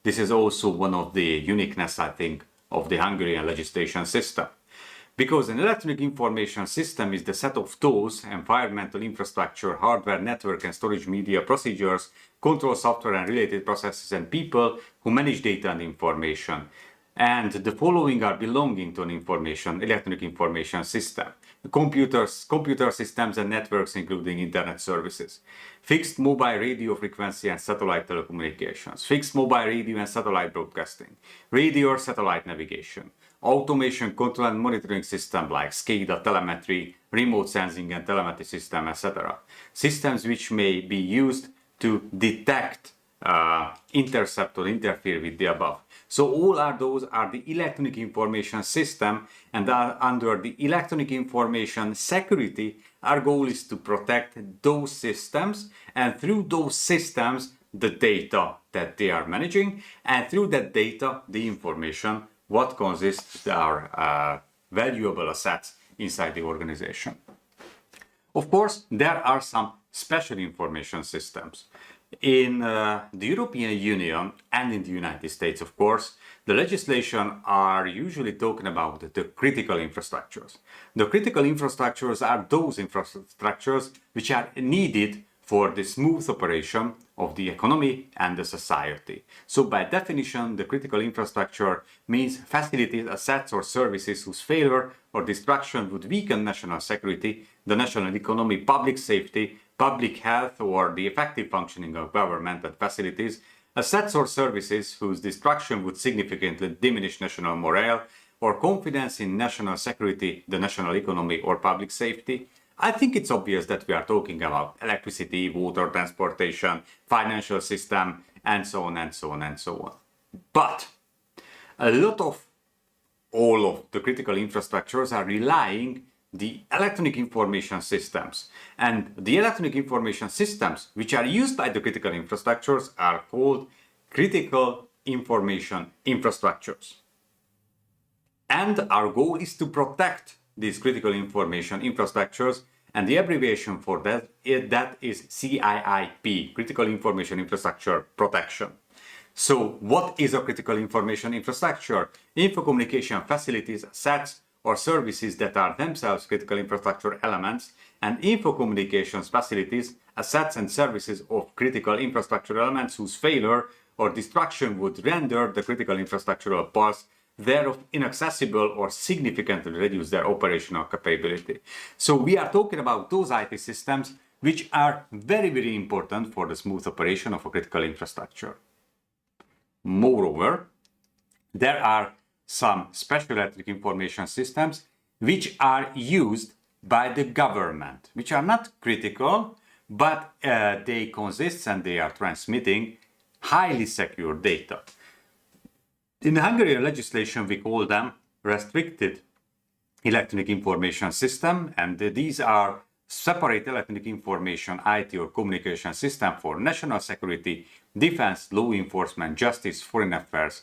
This is also one of the uniqueness, I think, of the Hungarian legislation system. Because an electronic information system is the set of tools, environmental infrastructure, hardware, network and storage media, procedures, control software and related processes, and people who manage data and information. And the following are belonging to an electronic information system. Computers, computer systems and networks, including internet services. Fixed mobile radio frequency and satellite telecommunications. Fixed mobile radio and satellite broadcasting. Radio or satellite navigation. Automation, control and monitoring system like SCADA, telemetry, remote sensing and telemetry system, etc. Systems which may be used to detect, intercept or interfere with the above. So all those are the electronic information system, and under the electronic information security, our goal is to protect those systems, and through those systems, the data that they are managing, and through that data, the information, what consists our valuable assets inside the organization. Of course, there are some special information systems. In the European Union and in the United States, of course, the legislation are usually talking about the critical infrastructures. The critical infrastructures are those infrastructures which are needed for the smooth operation of the economy and the society. So by definition, the critical infrastructure means facilities, assets or services whose failure or destruction would weaken national security, the national economy, public safety, public health, or the effective functioning of government and facilities, assets or services whose destruction would significantly diminish national morale, or confidence in national security, the national economy, or public safety? I think it's obvious that we are talking about electricity, water, transportation, financial system, and so on and so on and so on. But all of the critical infrastructures are relying the electronic information systems. And the electronic information systems which are used by the critical infrastructures are called critical information infrastructures. And our goal is to protect these critical information infrastructures, and the abbreviation for that is CIIP, Critical Information Infrastructure Protection. So what is a critical information infrastructure? Info communication facilities, assets, or services that are themselves critical infrastructure elements, and info communications facilities, assets, and services of critical infrastructure elements whose failure or destruction would render the critical infrastructural parts thereof inaccessible or significantly reduce their operational capability. So we are talking about those IT systems which are very, very important for the smooth operation of a critical infrastructure. Moreover, there are some special electric information systems which are used by the government, which are not critical, but they consist and they are transmitting highly secure data. In Hungarian legislation, we call them restricted electronic information system, and these are separate electronic information, IT or communication system for national security, defense, law enforcement, justice, foreign affairs,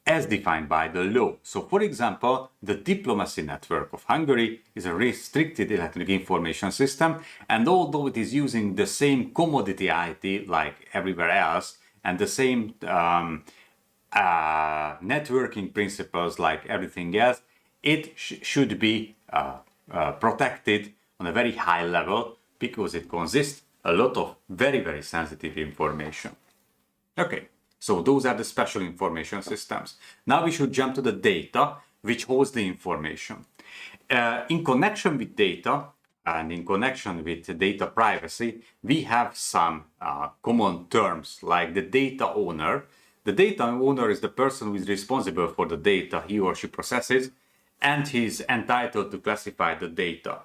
as defined by the law. So, for example, the diplomacy network of Hungary is a restricted electronic information system, and although it is using the same commodity IT like everywhere else, and the same networking principles like everything else, it should be protected on a very high level because it consists a lot of very, very sensitive information. Okay, so those are the special information systems. Now we should jump to the data which holds the information. In connection with data and in connection with data privacy, we have some common terms like the data owner. The data owner is the person who is responsible for the data he or she processes, and he is entitled to classify the data.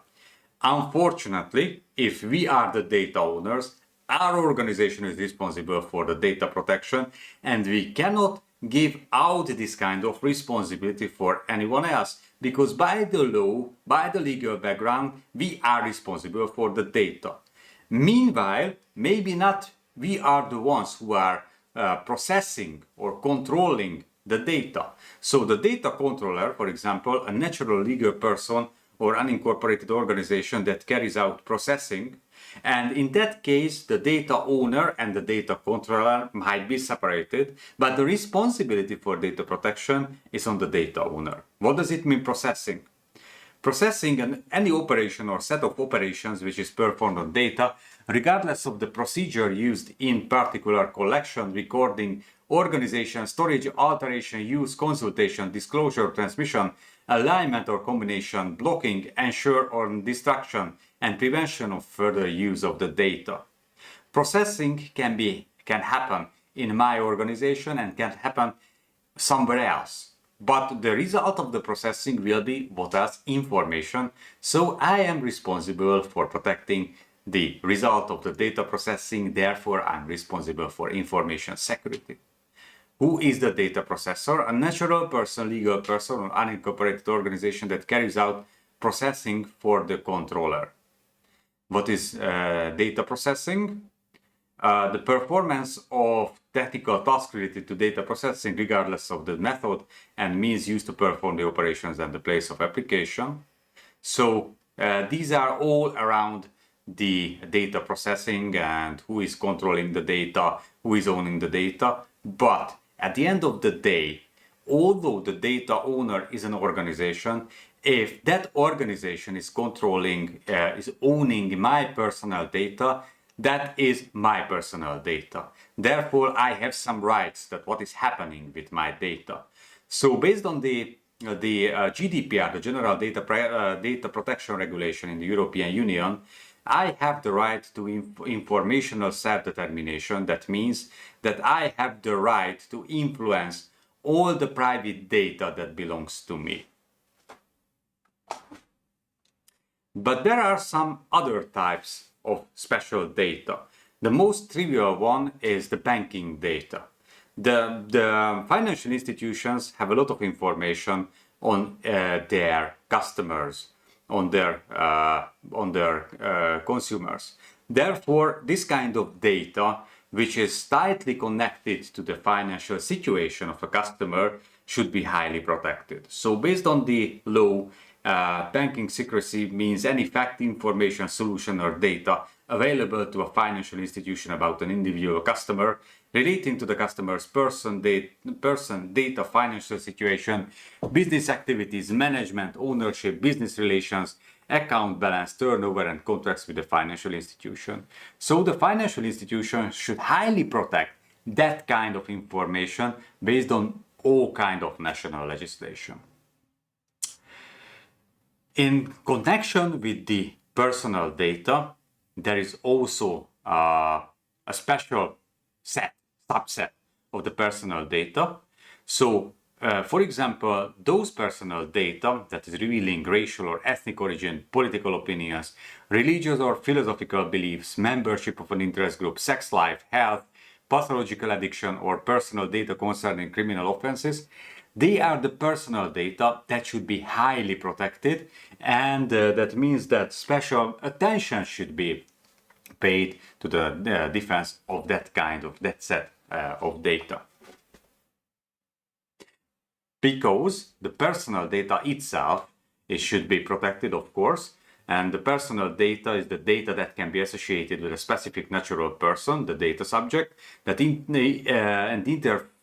Unfortunately, if we are the data owners, our organization is responsible for the data protection, and we cannot give out this kind of responsibility for anyone else, because by the law, by the legal background, we are responsible for the data. Meanwhile, maybe not we are the ones who are processing or controlling the data. So the data controller, for example, a natural legal person or unincorporated organization that carries out processing, and in that case the data owner and the data controller might be separated, but the responsibility for data protection is on the data owner. What does it mean, processing? Processing any operation or set of operations which is performed on data, regardless of the procedure used in particular collection, recording, organization, storage, alteration, use, consultation, disclosure, transmission, alignment or combination, blocking, ensure or destruction, and prevention of further use of the data. Processing can happen in my organization and can happen somewhere else. But the result of the processing will be what else? Information. So I am responsible for protecting the result of the data processing. Therefore, I'm responsible for information security. Who is the data processor? A natural person, legal person, or unincorporated organization that carries out processing for the controller. What is data processing? The performance of technical tasks related to data processing, regardless of the method and means used to perform the operations and the place of application. So these are all around the data processing and who is controlling the data, who is owning the data. But at the end of the day, although the data owner is an organization, if that organization is controlling, is owning my personal data, that is my personal data. Therefore, I have some rights that what is happening with my data. So based on the GDPR, the General Data Protection Regulation in the European Union, I have the right to informational self-determination. That means that I have the right to influence all the private data that belongs to me. But there are some other types of special data. The most trivial one is the banking data. The financial institutions have a lot of information on their customers, on their consumers. Therefore, this kind of data, which is tightly connected to the financial situation of a customer, should be highly protected. So based on the law, banking secrecy means any fact, information, solution, or data available to a financial institution about an individual customer relating to the customer's person, data, financial situation, business activities, management, ownership, business relations, account balance, turnover, and contracts with the financial institution. So the financial institution should highly protect that kind of information based on all kind of national legislation. In connection with the personal data, there is also a special subset of the personal data. So, for example, those personal data that is revealing racial or ethnic origin, political opinions, religious or philosophical beliefs, membership of an interest group, sex life, health, pathological addiction, or personal data concerning criminal offenses, they are the personal data that should be highly protected, and that means that special attention should be paid to the defense of that set of data. Because the personal data itself should be protected, of course, and the personal data is the data that can be associated with a specific natural person, the data subject, and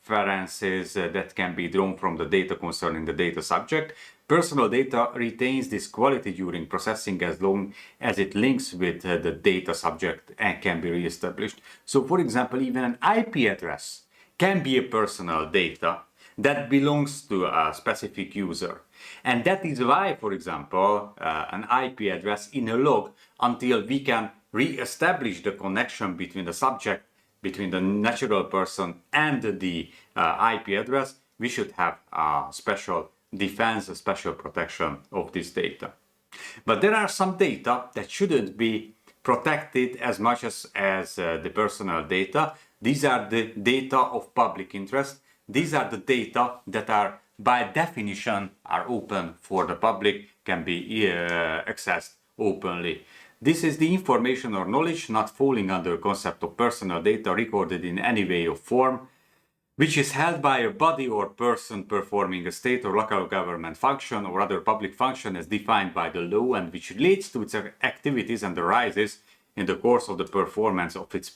inferences that can be drawn from the data concerning the data subject. Personal data retains this quality during processing as long as it links with the data subject and can be re-established. So, for example, even an IP address can be a personal data that belongs to a specific user. And that is why, for example, an IP address in a log, until we can re-establish the connection between the subject, between the natural person and the IP address, we should have a special defense, a special protection of this data. But there are some data that shouldn't be protected as much as the personal data. These are the data of public interest. These are the data that are, by definition, are open for the public, can be accessed openly. This is the information or knowledge not falling under the concept of personal data recorded in any way or form, which is held by a body or person performing a state or local government function or other public function as defined by the law, and which relates to its activities and arises in the course of the performance of its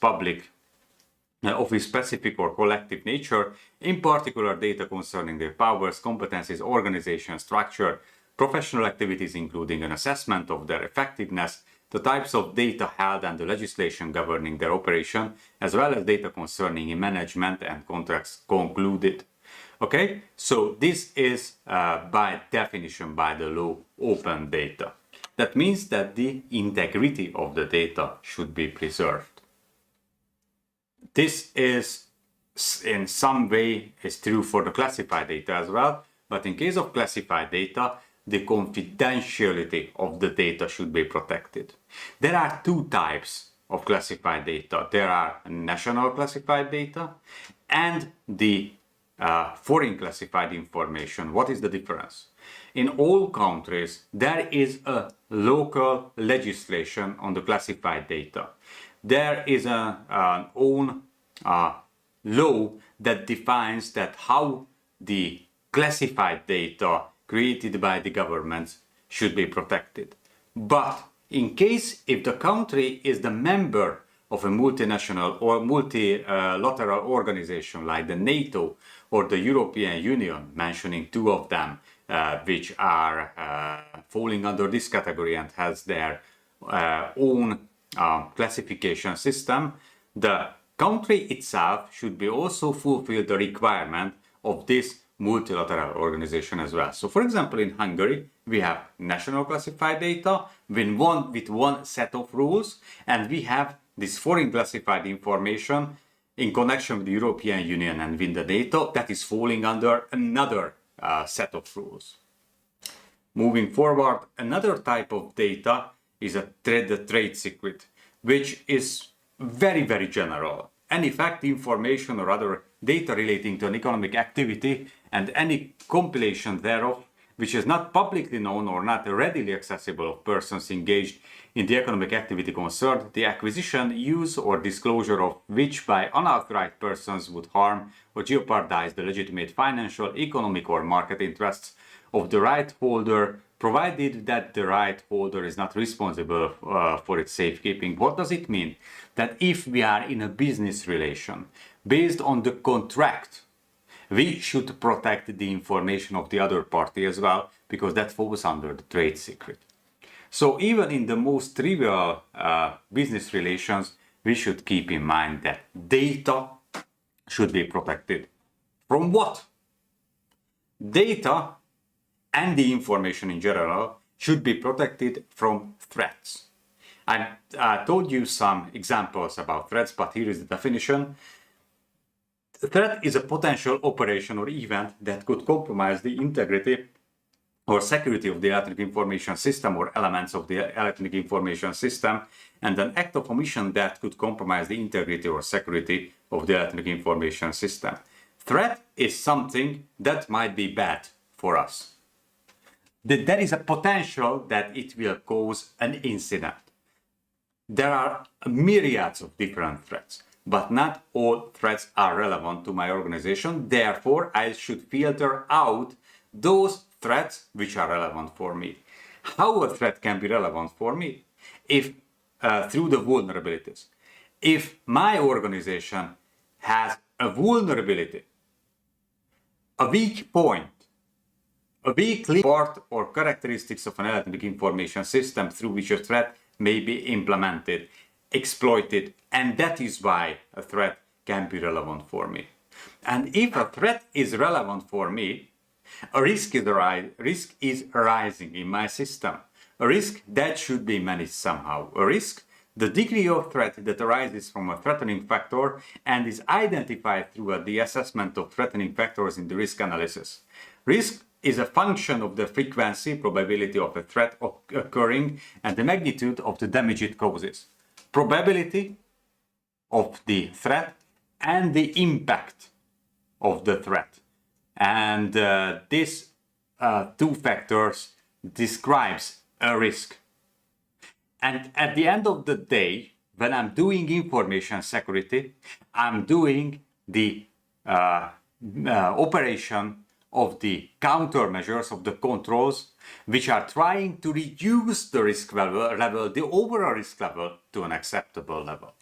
specific or collective nature, in particular data concerning their powers, competencies, organization, structure, professional activities including an assessment of their effectiveness, the types of data held and the legislation governing their operation, as well as data concerning management and contracts concluded. Okay, so this is by definition, by the law, open data. That means that the integrity of the data should be preserved. This is in some way is true for the classified data as well, but in case of classified data, the confidentiality of the data should be protected. There are two types of classified data. There are national classified data and the foreign classified information. What is the difference? In all countries, there is a local legislation on the classified data. There is an own law that defines that how the classified data created by the governments should be protected. But in case if the country is the member of a multinational or multilateral organization like the NATO or the European Union, mentioning two of them, which are falling under this category and has their own classification system, the country itself should be also fulfill the requirement of this multilateral organization as well. So for example, in Hungary, we have national classified data with one set of rules, and we have this foreign classified information in connection with the European Union and with the NATO, that is falling under another set of rules. Moving forward, another type of data is the trade secret, which is very, very general. Any fact, information, or other data relating to an economic activity and any compilation thereof, which is not publicly known or not readily accessible of persons engaged in the economic activity concerned, the acquisition, use, or disclosure of which by unauthorized persons would harm or jeopardize the legitimate financial, economic, or market interests of the right holder, provided that the right holder is not responsible for its safekeeping. What does it mean? That if we are in a business relation based on the contract, we should protect the information of the other party as well, because that falls under the trade secret. So even in the most trivial business relations, we should keep in mind that data should be protected. From what? Data and the information in general should be protected from threats. I told you some examples about threats, but here is the definition. A threat is a potential operation or event that could compromise the integrity or security of the electronic information system or elements of the electronic information system, and an act of omission that could compromise the integrity or security of the electronic information system. Threat is something that might be bad for us. There is a potential that it will cause an incident. There are myriads of different threats, but not all threats are relevant to my organization. Therefore, I should filter out those threats which are relevant for me. How a threat can be relevant for me? If through the vulnerabilities. If my organization has a vulnerability, a weak point, a weak part or characteristics of an electronic information system through which a threat may be implemented, exploited, and that is why a threat can be relevant for me. And if a threat is relevant for me, a risk is arising in my system. A risk that should be managed somehow. A risk, the degree of threat that arises from a threatening factor and is identified through the assessment of threatening factors in the risk analysis. Risk is a function of the frequency, probability of a threat occurring, and the magnitude of the damage it causes. Probability of the threat and the impact of the threat. And these two factors describes a risk. And at the end of the day, when I'm doing information security, I'm doing the operation of the countermeasures, of the controls, which are trying to reduce the risk level, the overall risk level, to an acceptable level.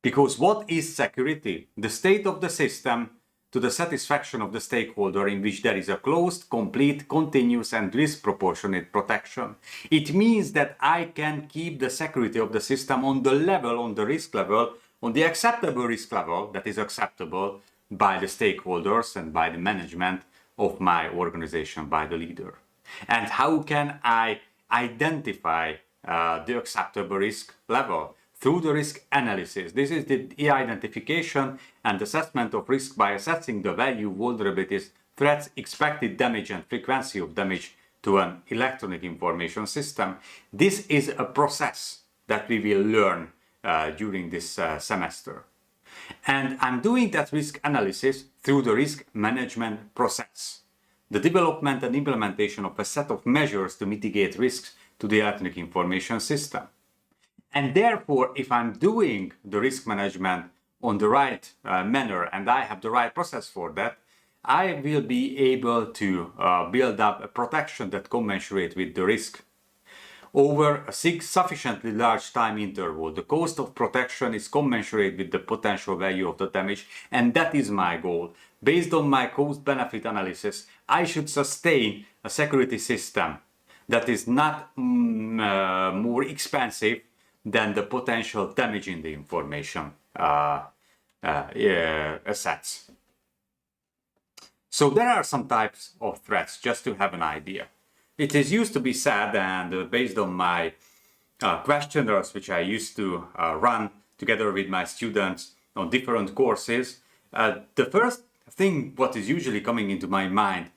Because what is security? The state of the system to the satisfaction of the stakeholder in which there is a closed, complete, continuous and disproportionate protection. It means that I can keep the security of the system on the level, on the risk level, on the acceptable risk level that is acceptable by the stakeholders and by the management of my organization, by the leader. And how can I identify the acceptable risk level? Through the risk analysis. This is the identification and assessment of risk by assessing the value, vulnerabilities, threats, expected damage and frequency of damage to an electronic information system. This is a process that we will learn during this semester. And I'm doing that risk analysis through the risk management process. The development and implementation of a set of measures to mitigate risks to the electronic information system. And therefore, if I'm doing the risk management on the right manner and I have the right process for that, I will be able to build up a protection that commensurate with the risk. Over a sufficiently large time interval, the cost of protection is commensurate with the potential value of the damage, and that is my goal. Based on my cost-benefit analysis, I should sustain a security system that is not more expensive than the potential damage in the information assets. So there are some types of threats, just to have an idea. It is used to be said, and based on my questionnaires which I used to run together with my students on different courses, the first thing what is usually coming into my mind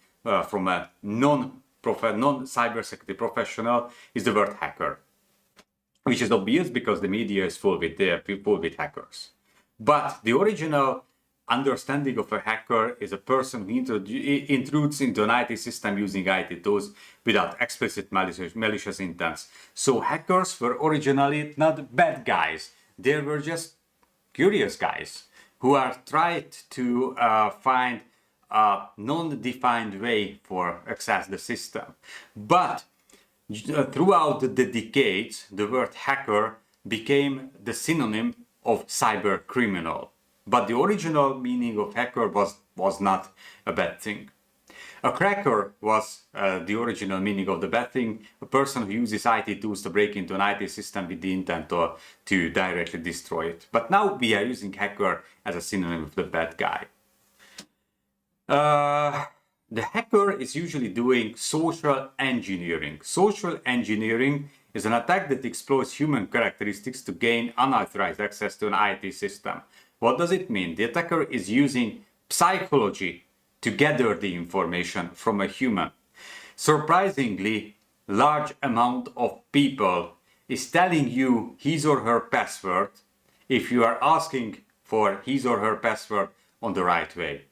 from a non-cybersecurity professional is the word hacker, which is obvious because the media is full with hackers. But the original understanding of a hacker is a person who intrudes into an IT system using IT tools without explicit malicious intents. So hackers were originally not bad guys. They were just curious guys who are tried to find a non-defined way for access the system. But throughout the decades, the word hacker became the synonym of cyber criminal. But the original meaning of hacker was not a bad thing. A cracker was the original meaning of the bad thing, a person who uses IT tools to break into an IT system with the intent to directly destroy it. But now we are using hacker as a synonym of the bad guy. The hacker is usually doing social engineering. Social engineering is an attack that exploits human characteristics to gain unauthorized access to an IT system. What does it mean? The attacker is using psychology to gather the information from a human. Surprisingly, large amount of people is telling you his or her password if you are asking for his or her password on the right way.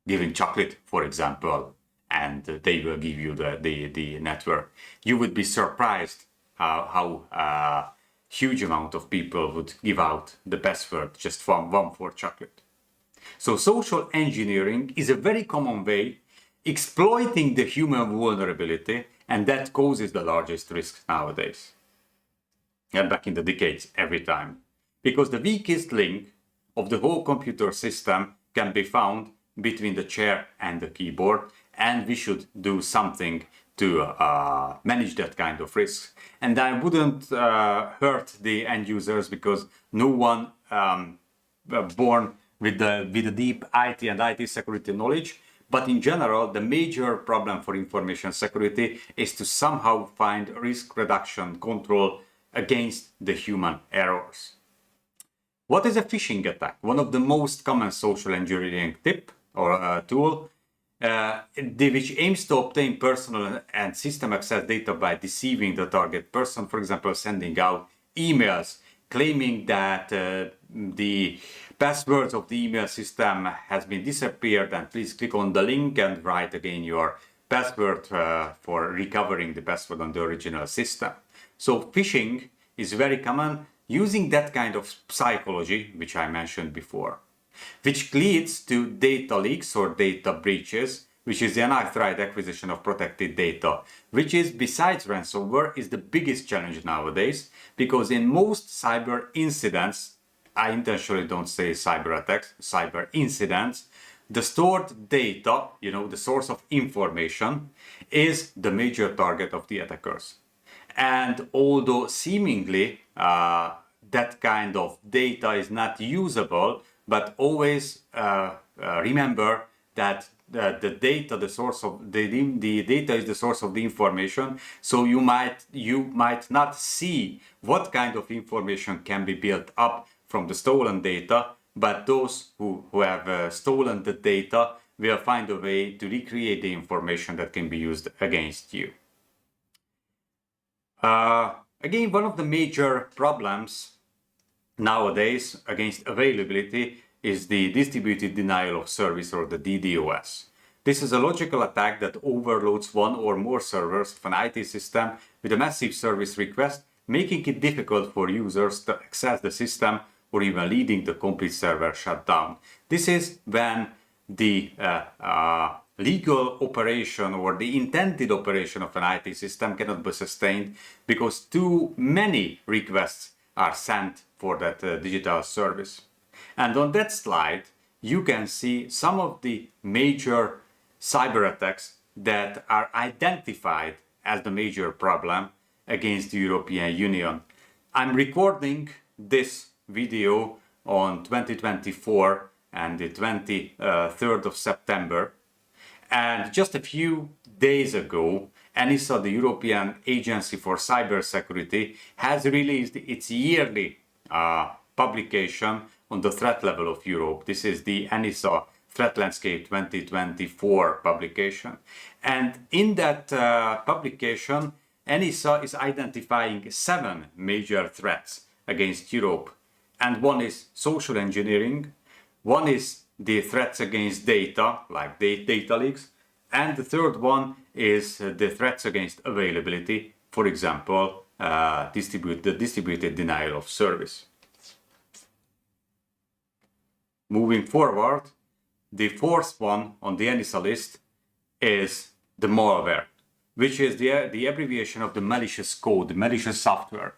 Giving chocolate, for example, and they will give you the network. You would be surprised how huge amount of people would give out the password just from one for chocolate. So social engineering is a very common way exploiting the human vulnerability, and that causes the largest risks nowadays. And back in the decades, every time. Because the weakest link of the whole computer system can be found between the chair and the keyboard, and we should do something to manage that kind of risk. And I wouldn't hurt the end users because no one born with a deep IT and IT security knowledge. But in general, the major problem for information security is to somehow find risk reduction control against the human errors. What is a phishing attack? One of the most common social engineering tip or tool which aims to obtain personal and system access data by deceiving the target person, for example, sending out emails claiming that the passwords of the email system has been disappeared, and please click on the link and write again your password for recovering the password on the original system. So phishing is very common, using that kind of psychology, which I mentioned before, which leads to data leaks or data breaches, which is the unauthorized acquisition of protected data, which is, besides ransomware, is the biggest challenge nowadays, because in most cyber incidents, I intentionally don't say cyber attacks, cyber incidents, the stored data, the source of information, is the major target of the attackers. And although seemingly that kind of data is not usable, but always remember that the data, the source of the data is the source of the information. So you might not see what kind of information can be built up from the stolen data, but those who have stolen the data will find a way to recreate the information that can be used against you. Again, one of the major problems nowadays against availability is the distributed denial of service, or the DDoS. This is a logical attack that overloads one or more servers of an IT system with a massive service request, making it difficult for users to access the system or even leading the complete server shutdown. This is when the legal operation or the intended operation of an IT system cannot be sustained because too many requests are sent for that digital service. And on that slide, you can see some of the major cyber attacks that are identified as the major problem against the European Union. I'm recording this video on 2024 and the 23rd of September. And just a few days ago, ENISA, the European Agency for Cybersecurity, has released its yearly publication on the threat level of Europe. This is the ENISA Threat Landscape 2024 publication. And in that publication, ENISA is identifying 7 major threats against Europe. And one is social engineering, one is the threats against data, like data leaks, and the third one is the threats against availability, for example, the distributed denial of service. Moving forward, the fourth one on the ENISA list is the malware, which is the abbreviation of the malicious code, the malicious software.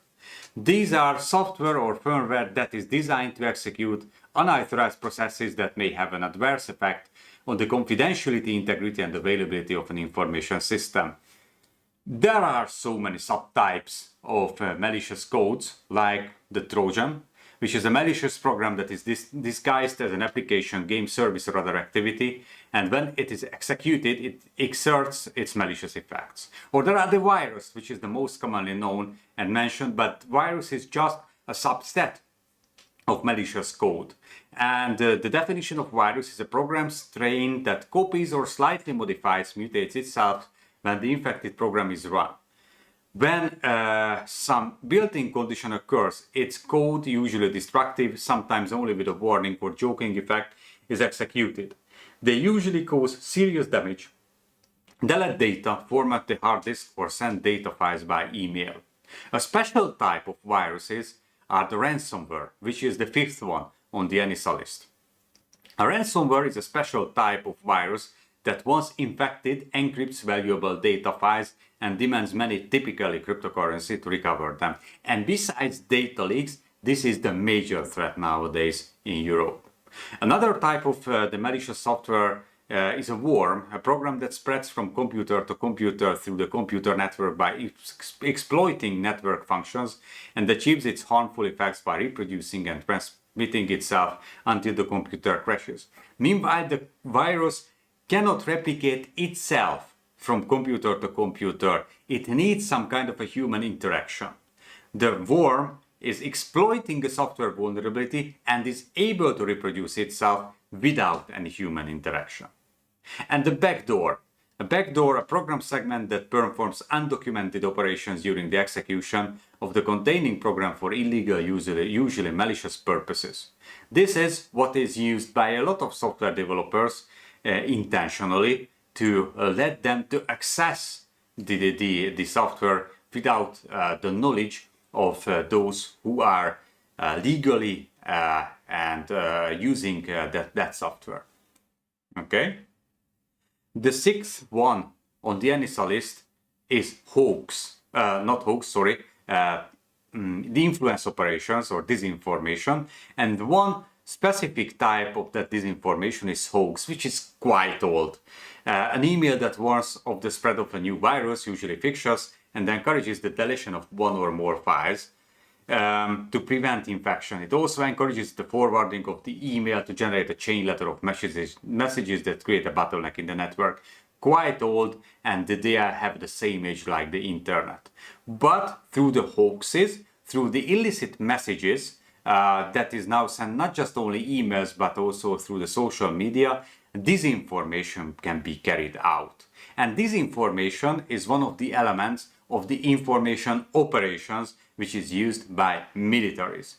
These are software or firmware that is designed to execute unauthorized processes that may have an adverse effect on the confidentiality, integrity, and availability of an information system. There are so many subtypes of malicious codes, like the Trojan, which is a malicious program that is disguised as an application, game, service, or other activity, and when it is executed, it exerts its malicious effects. Or there are the virus, which is the most commonly known and mentioned, but virus is just a subset of malicious code. And the definition of virus is a program strain that copies or slightly modifies, mutates itself when the infected program is run. When some built-in condition occurs, its code, usually destructive, sometimes only with a warning or joking effect, is executed. They usually cause serious damage, delete data, format the hard disk, or send data files by email. A special type of viruses are the ransomware, which is the fifth one on the ENISA list. A ransomware is a special type of virus that once infected encrypts valuable data files and demands many, typically cryptocurrency, to recover them. And besides data leaks, this is the major threat nowadays in Europe. Another type of the malicious software is a worm, a program that spreads from computer to computer through the computer network by exploiting network functions and achieves its harmful effects by reproducing and transmitting itself until the computer crashes. Meanwhile, the virus cannot replicate itself from computer to computer. It needs some kind of a human interaction. The worm is exploiting a software vulnerability and is able to reproduce itself without any human interaction. And the backdoor. A backdoor, a program segment that performs undocumented operations during the execution of the containing program for illegal, usually malicious purposes. This is what is used by a lot of software developers intentionally to let them to access the software without the knowledge of those who are legally and using that software. Okay. The sixth one on the ENISA list is hoax. The influence operations or disinformation. And one specific type of that disinformation is hoax, which is quite old. An email that warns of the spread of a new virus, usually fictitious, and encourages the deletion of one or more files to prevent infection. It also encourages the forwarding of the email to generate a chain letter of messages that create a bottleneck in the network. Quite old, and they have the same age like the internet. But through the hoaxes, through the illicit messages that is now sent not just only emails but also through the social media, disinformation can be carried out. And disinformation is one of the elements of the information operations which is used by militaries.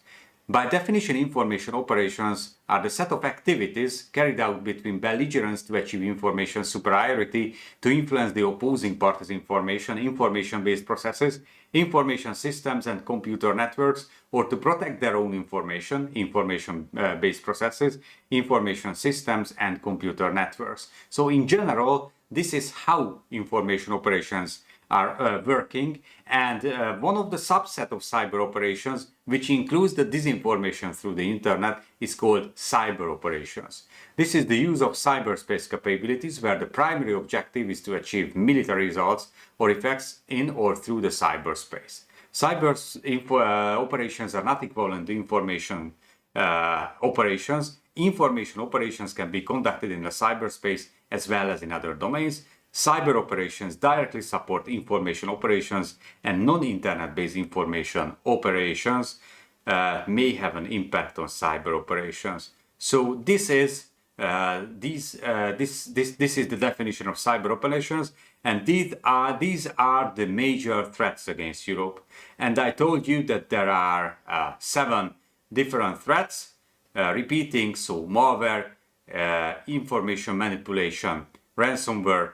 By definition, information operations are the set of activities carried out between belligerents to achieve information superiority, to influence the opposing party's information-based processes, information systems and computer networks, or to protect their own information-based processes, information systems and computer networks. So in general, this is how information operations are working, and one of the subset of cyber operations, which includes the disinformation through the internet, is called cyber operations. This is the use of cyberspace capabilities where the primary objective is to achieve military results or effects in or through the cyberspace. Cyber operations are not equivalent to information operations. Information operations can be conducted in the cyberspace as well as in other domains. Cyber operations directly support information operations and non-internet based information operations. may have an impact on cyber operations. So this is this is the definition of cyber operations, and these are the major threats against Europe. And I told you that there are 7 different threats, repeating, so malware, information manipulation, ransomware,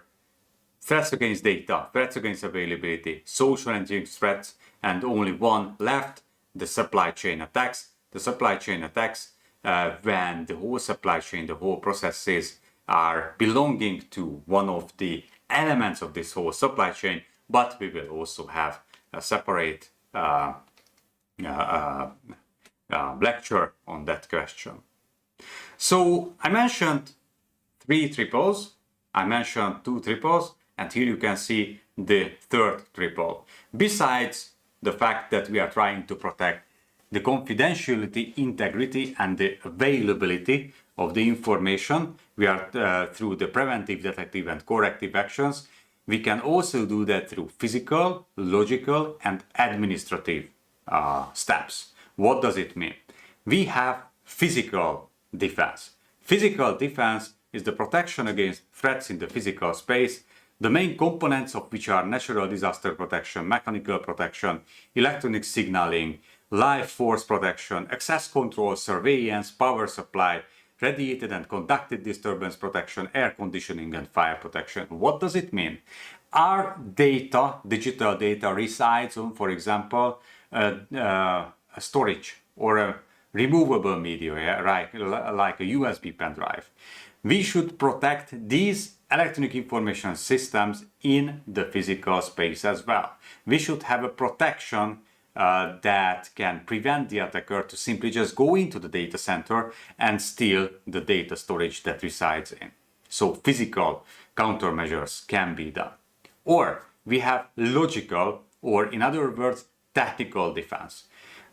threats against data, threats against availability, social engineering threats, and only one left, the supply chain attacks. The supply chain attacks, when the whole supply chain, the whole processes are belonging to one of the elements of this whole supply chain, but we will also have a separate lecture on that question. So I mentioned 3 triples, I mentioned 2 triples, and here you can see the third triple. Besides the fact that we are trying to protect the confidentiality, integrity, and the availability of the information, we are through the preventive, detective, and corrective actions. We can also do that through physical, logical, and administrative steps. What does it mean? We have physical defense. Physical defense is the protection against threats in the physical space, the main components of which are natural disaster protection, mechanical protection, electronic signaling, life force protection, access control, surveillance, power supply, radiated and conducted disturbance protection, air conditioning, and fire protection. What does it mean? Our data, digital data, resides on, for example, a storage or a removable media, yeah, right, like a USB pen drive. We should protect these electronic information systems in the physical space as well. We should have a protection that can prevent the attacker to simply just go into the data center and steal the data storage that resides in. So physical countermeasures can be done. Or we have logical, or in other words, tactical defense.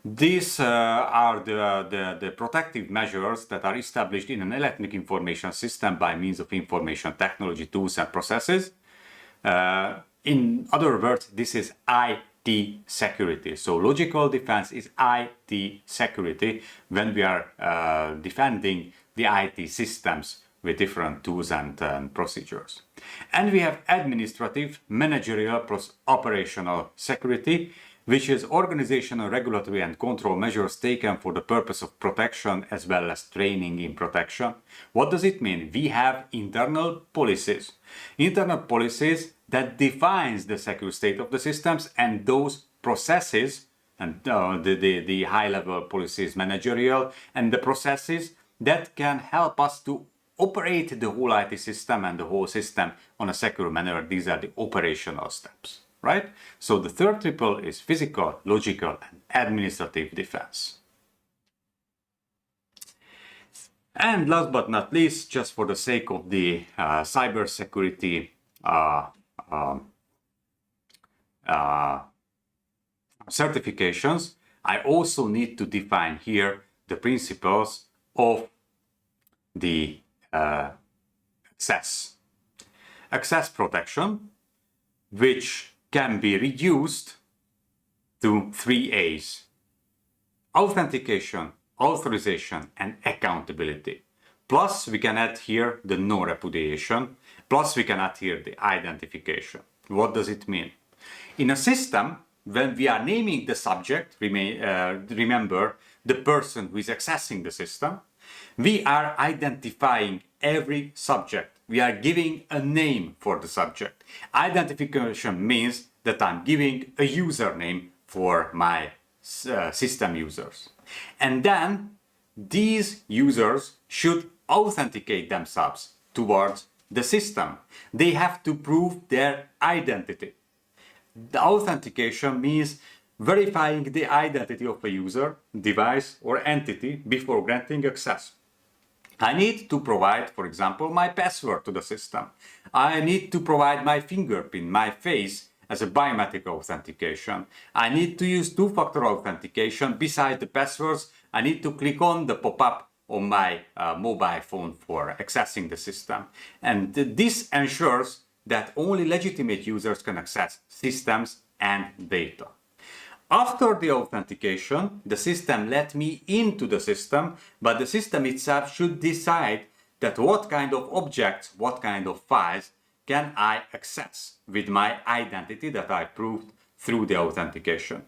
These are the protective measures that are established in an electronic information system by means of information technology tools and processes. In other words, this is IT security. So logical defense is IT security when we are defending the IT systems with different tools and procedures. And we have administrative, managerial, plus operational security, which is organizational, regulatory, and control measures taken for the purpose of protection as well as training in protection. What does it mean? We have internal policies. Internal policies that defines the secure state of the systems, and those processes, and the high-level policies, managerial, and the processes that can help us to operate the whole IT system and the whole system on a secure manner. These are the operational steps. Right? So the third triple is physical, logical, and administrative defense. And last but not least, just for the sake of the cybersecurity certifications, I also need to define here the principles of the access protection, which can be reduced to 3 A's: authentication, authorization, and accountability. Plus we can add here the no repudiation, plus we can add here the identification. What does it mean? In a system, when we are naming the subject, remember the person who is accessing the system, we are identifying every subject. We are giving a name for the subject. Identification means that I'm giving a username for my system users. And then these users should authenticate themselves towards the system. They have to prove their identity. The authentication means verifying the identity of a user, device, or entity before granting access. I need to provide, for example, my password to the system. I need to provide my fingerprint, my face, as a biometric authentication. I need to use two-factor authentication. Besides the passwords, I need to click on the pop-up on my mobile phone for accessing the system. And this ensures that only legitimate users can access systems and data. After the authentication, the system let me into the system, but the system itself should decide that what kind of objects, what kind of files can I access with my identity that I proved through the authentication.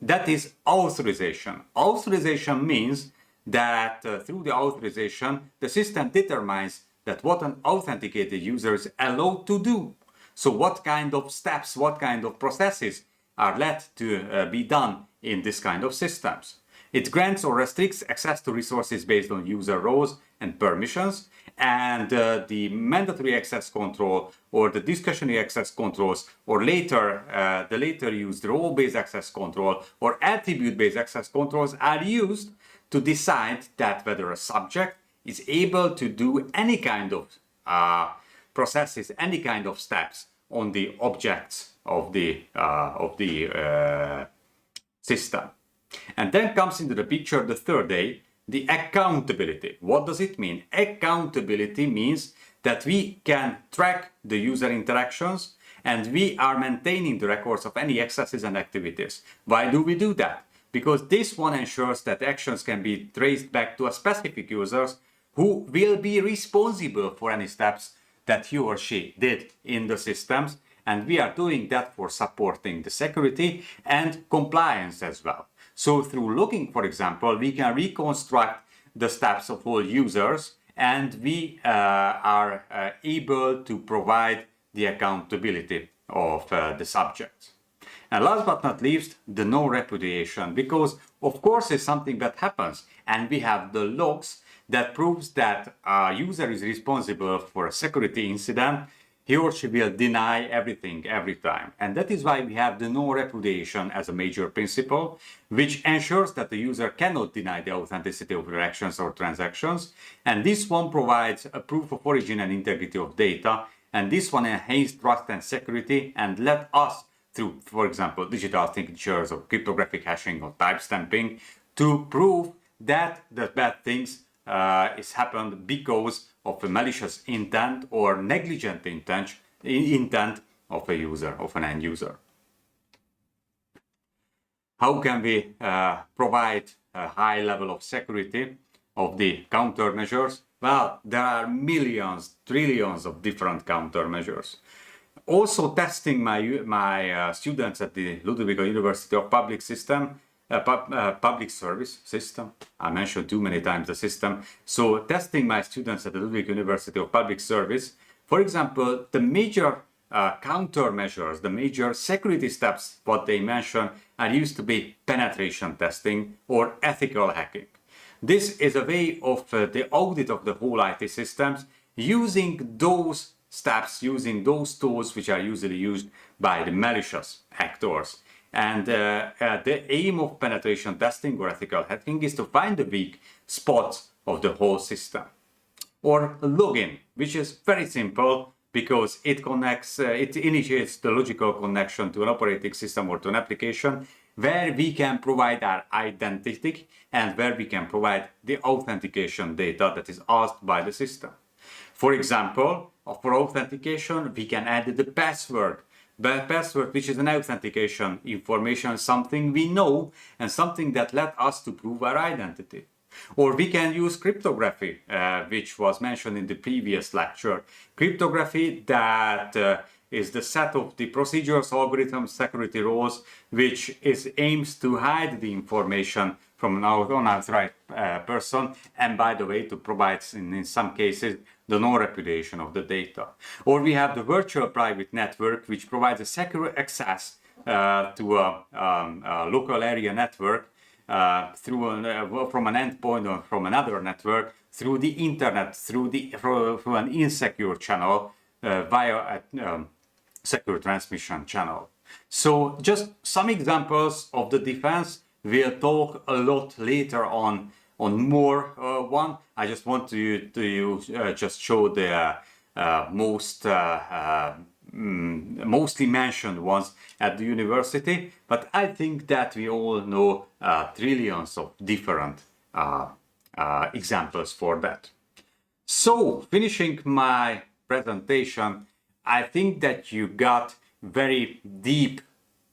That is authorization. Authorization means that through the authorization, the system determines that what an authenticated user is allowed to do. So what kind of steps, what kind of processes are let to be done in this kind of systems. It grants or restricts access to resources based on user roles and permissions, and the mandatory access control or the discretionary access controls, or later the later used role-based access control or attribute-based access controls are used to decide that whether a subject is able to do any kind of processes, any kind of steps on the objects of the system. And then comes into the picture the third A, the accountability. What does it mean? Accountability means that we can track the user interactions and we are maintaining the records of any accesses and activities. Why do we do that? Because this one ensures that actions can be traced back to a specific user who will be responsible for any steps that he or she did in the systems, and we are doing that for supporting the security and compliance as well. So through logging, for example, we can reconstruct the steps of all users, and we are able to provide the accountability of the subjects. And last but not least, the no repudiation, because of course it's something that happens, and we have the logs that proves that a user is responsible for a security incident. He or she will deny everything every time. And that is why we have the no repudiation as a major principle, which ensures that the user cannot deny the authenticity of their actions or transactions. And this one provides a proof of origin and integrity of data. And this one enhances trust and security and let us, through, for example, digital signatures or cryptographic hashing or timestamping, to prove that the bad things is happened because of a malicious intent or negligent intent of a user, of an end user. How can we provide a high level of security of the countermeasures? Well, there are millions, trillions of different countermeasures. Also testing my students at the Ludwig University of Public Service System. I mentioned too many times the system. So testing my students at the Ludwig University of Public Service, for example, the major countermeasures, the major security steps, what they mention, are used to be penetration testing or ethical hacking. This is a way of the audit of the whole IT systems using those steps, using those tools which are usually used by the malicious actors. And the aim of penetration testing or ethical hacking is to find the weak spots of the whole system. Or login, which is very simple because it connects, it initiates the logical connection to an operating system or to an application where we can provide our identity and where we can provide the authentication data that is asked by the system. For example, for authentication, we can add the password. The password, which is an authentication information, something we know and something that let us to prove our identity. Or we can use cryptography, which was mentioned in the previous lecture. Cryptography that is the set of the procedures, algorithms, security rules, which aims to hide the information from an unauthorized person, and by the way, to provide, in some cases, the no repudiation of the data. Or we have the virtual private network, which provides a secure access to a local area network from an endpoint or from another network through the internet, through an insecure channel via a secure transmission channel. So just some examples of the defense. We'll talk a lot later on more one. I just want to just show the mostly mentioned ones at the university, but I think that we all know trillions of different examples for that. So finishing my presentation, I think that you got very deep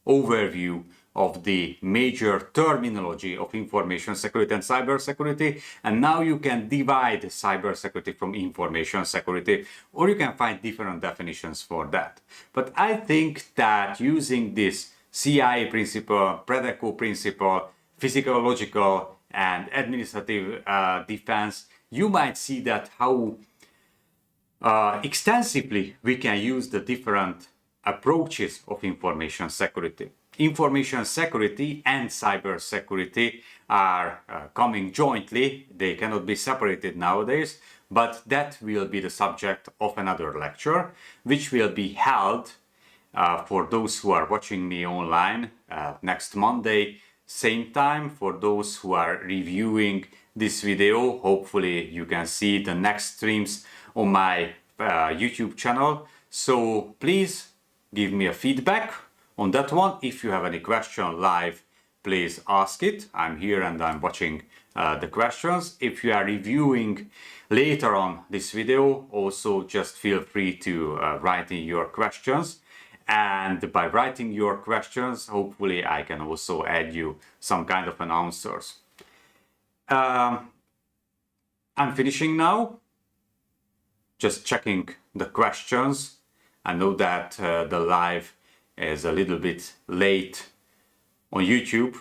overview of the major terminology of information security and cybersecurity, and now you can divide cybersecurity from information security, or you can find different definitions for that. But I think that using this CIA principle, Predeco principle, physiological and administrative defense, you might see that how extensively we can use the different approaches of information security. Information security and cybersecurity are coming jointly. They cannot be separated nowadays, but that will be the subject of another lecture, which will be held for those who are watching me online next Monday, same time. For those who are reviewing this video, hopefully you can see the next streams on my YouTube channel. So please give me a feedback on that one. If you have any question live, please ask it. I'm here and I'm watching the questions. If you are reviewing later on this video, also just feel free to write in your questions. And by writing your questions, hopefully I can also add you some kind of an answers. I'm finishing now. Just checking the questions. I know that the live is a little bit late on YouTube,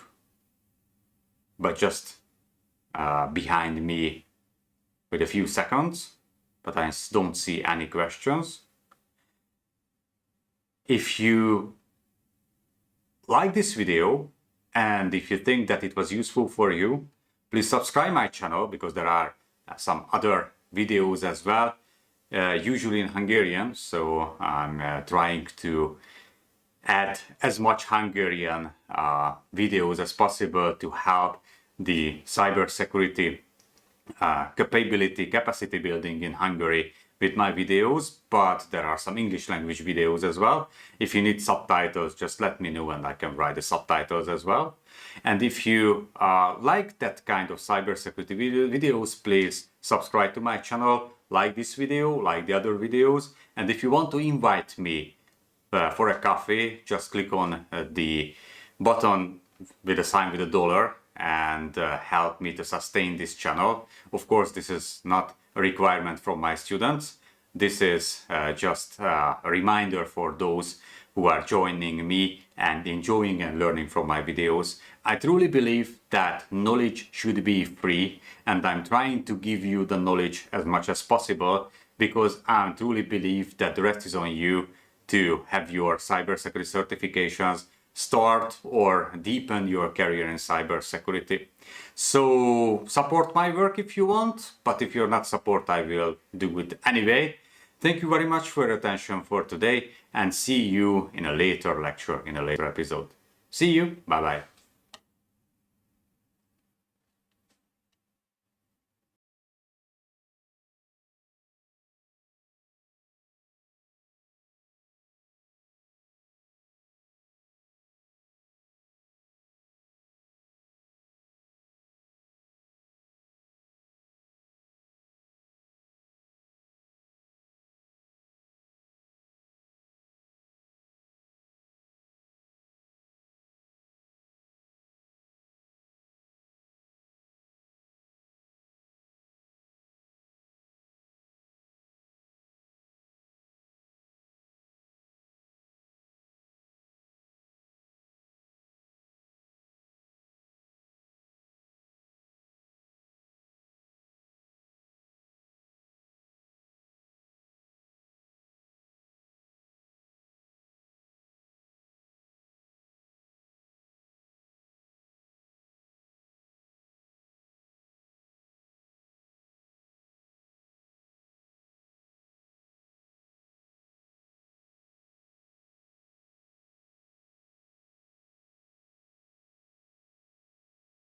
but just behind me with a few seconds, but I don't see any questions. If you like this video and if you think that it was useful for you, please subscribe my channel, because there are some other videos as well, usually in Hungarian. So I'm trying to add as much Hungarian videos as possible to help the cybersecurity capacity building in Hungary with my videos, but there are some English language videos as well. If you need subtitles, just let me know and I can write the subtitles as well. And if you like that kind of cybersecurity videos, please subscribe to my channel, like this video, like the other videos. And if you want to invite me for a coffee, just click on the button with a sign with a dollar and help me to sustain this channel. Of course, this is not a requirement from my students. This is just a reminder for those who are joining me and enjoying and learning from my videos. I truly believe that knowledge should be free, and I'm trying to give you the knowledge as much as possible, because I truly believe that the rest is on you to have your cybersecurity certifications, start or deepen your career in cybersecurity. So support my work if you want, but if you're not support, I will do it anyway. Thank you very much for your attention for today, and see you in a later lecture, in a later episode. See you. Bye bye.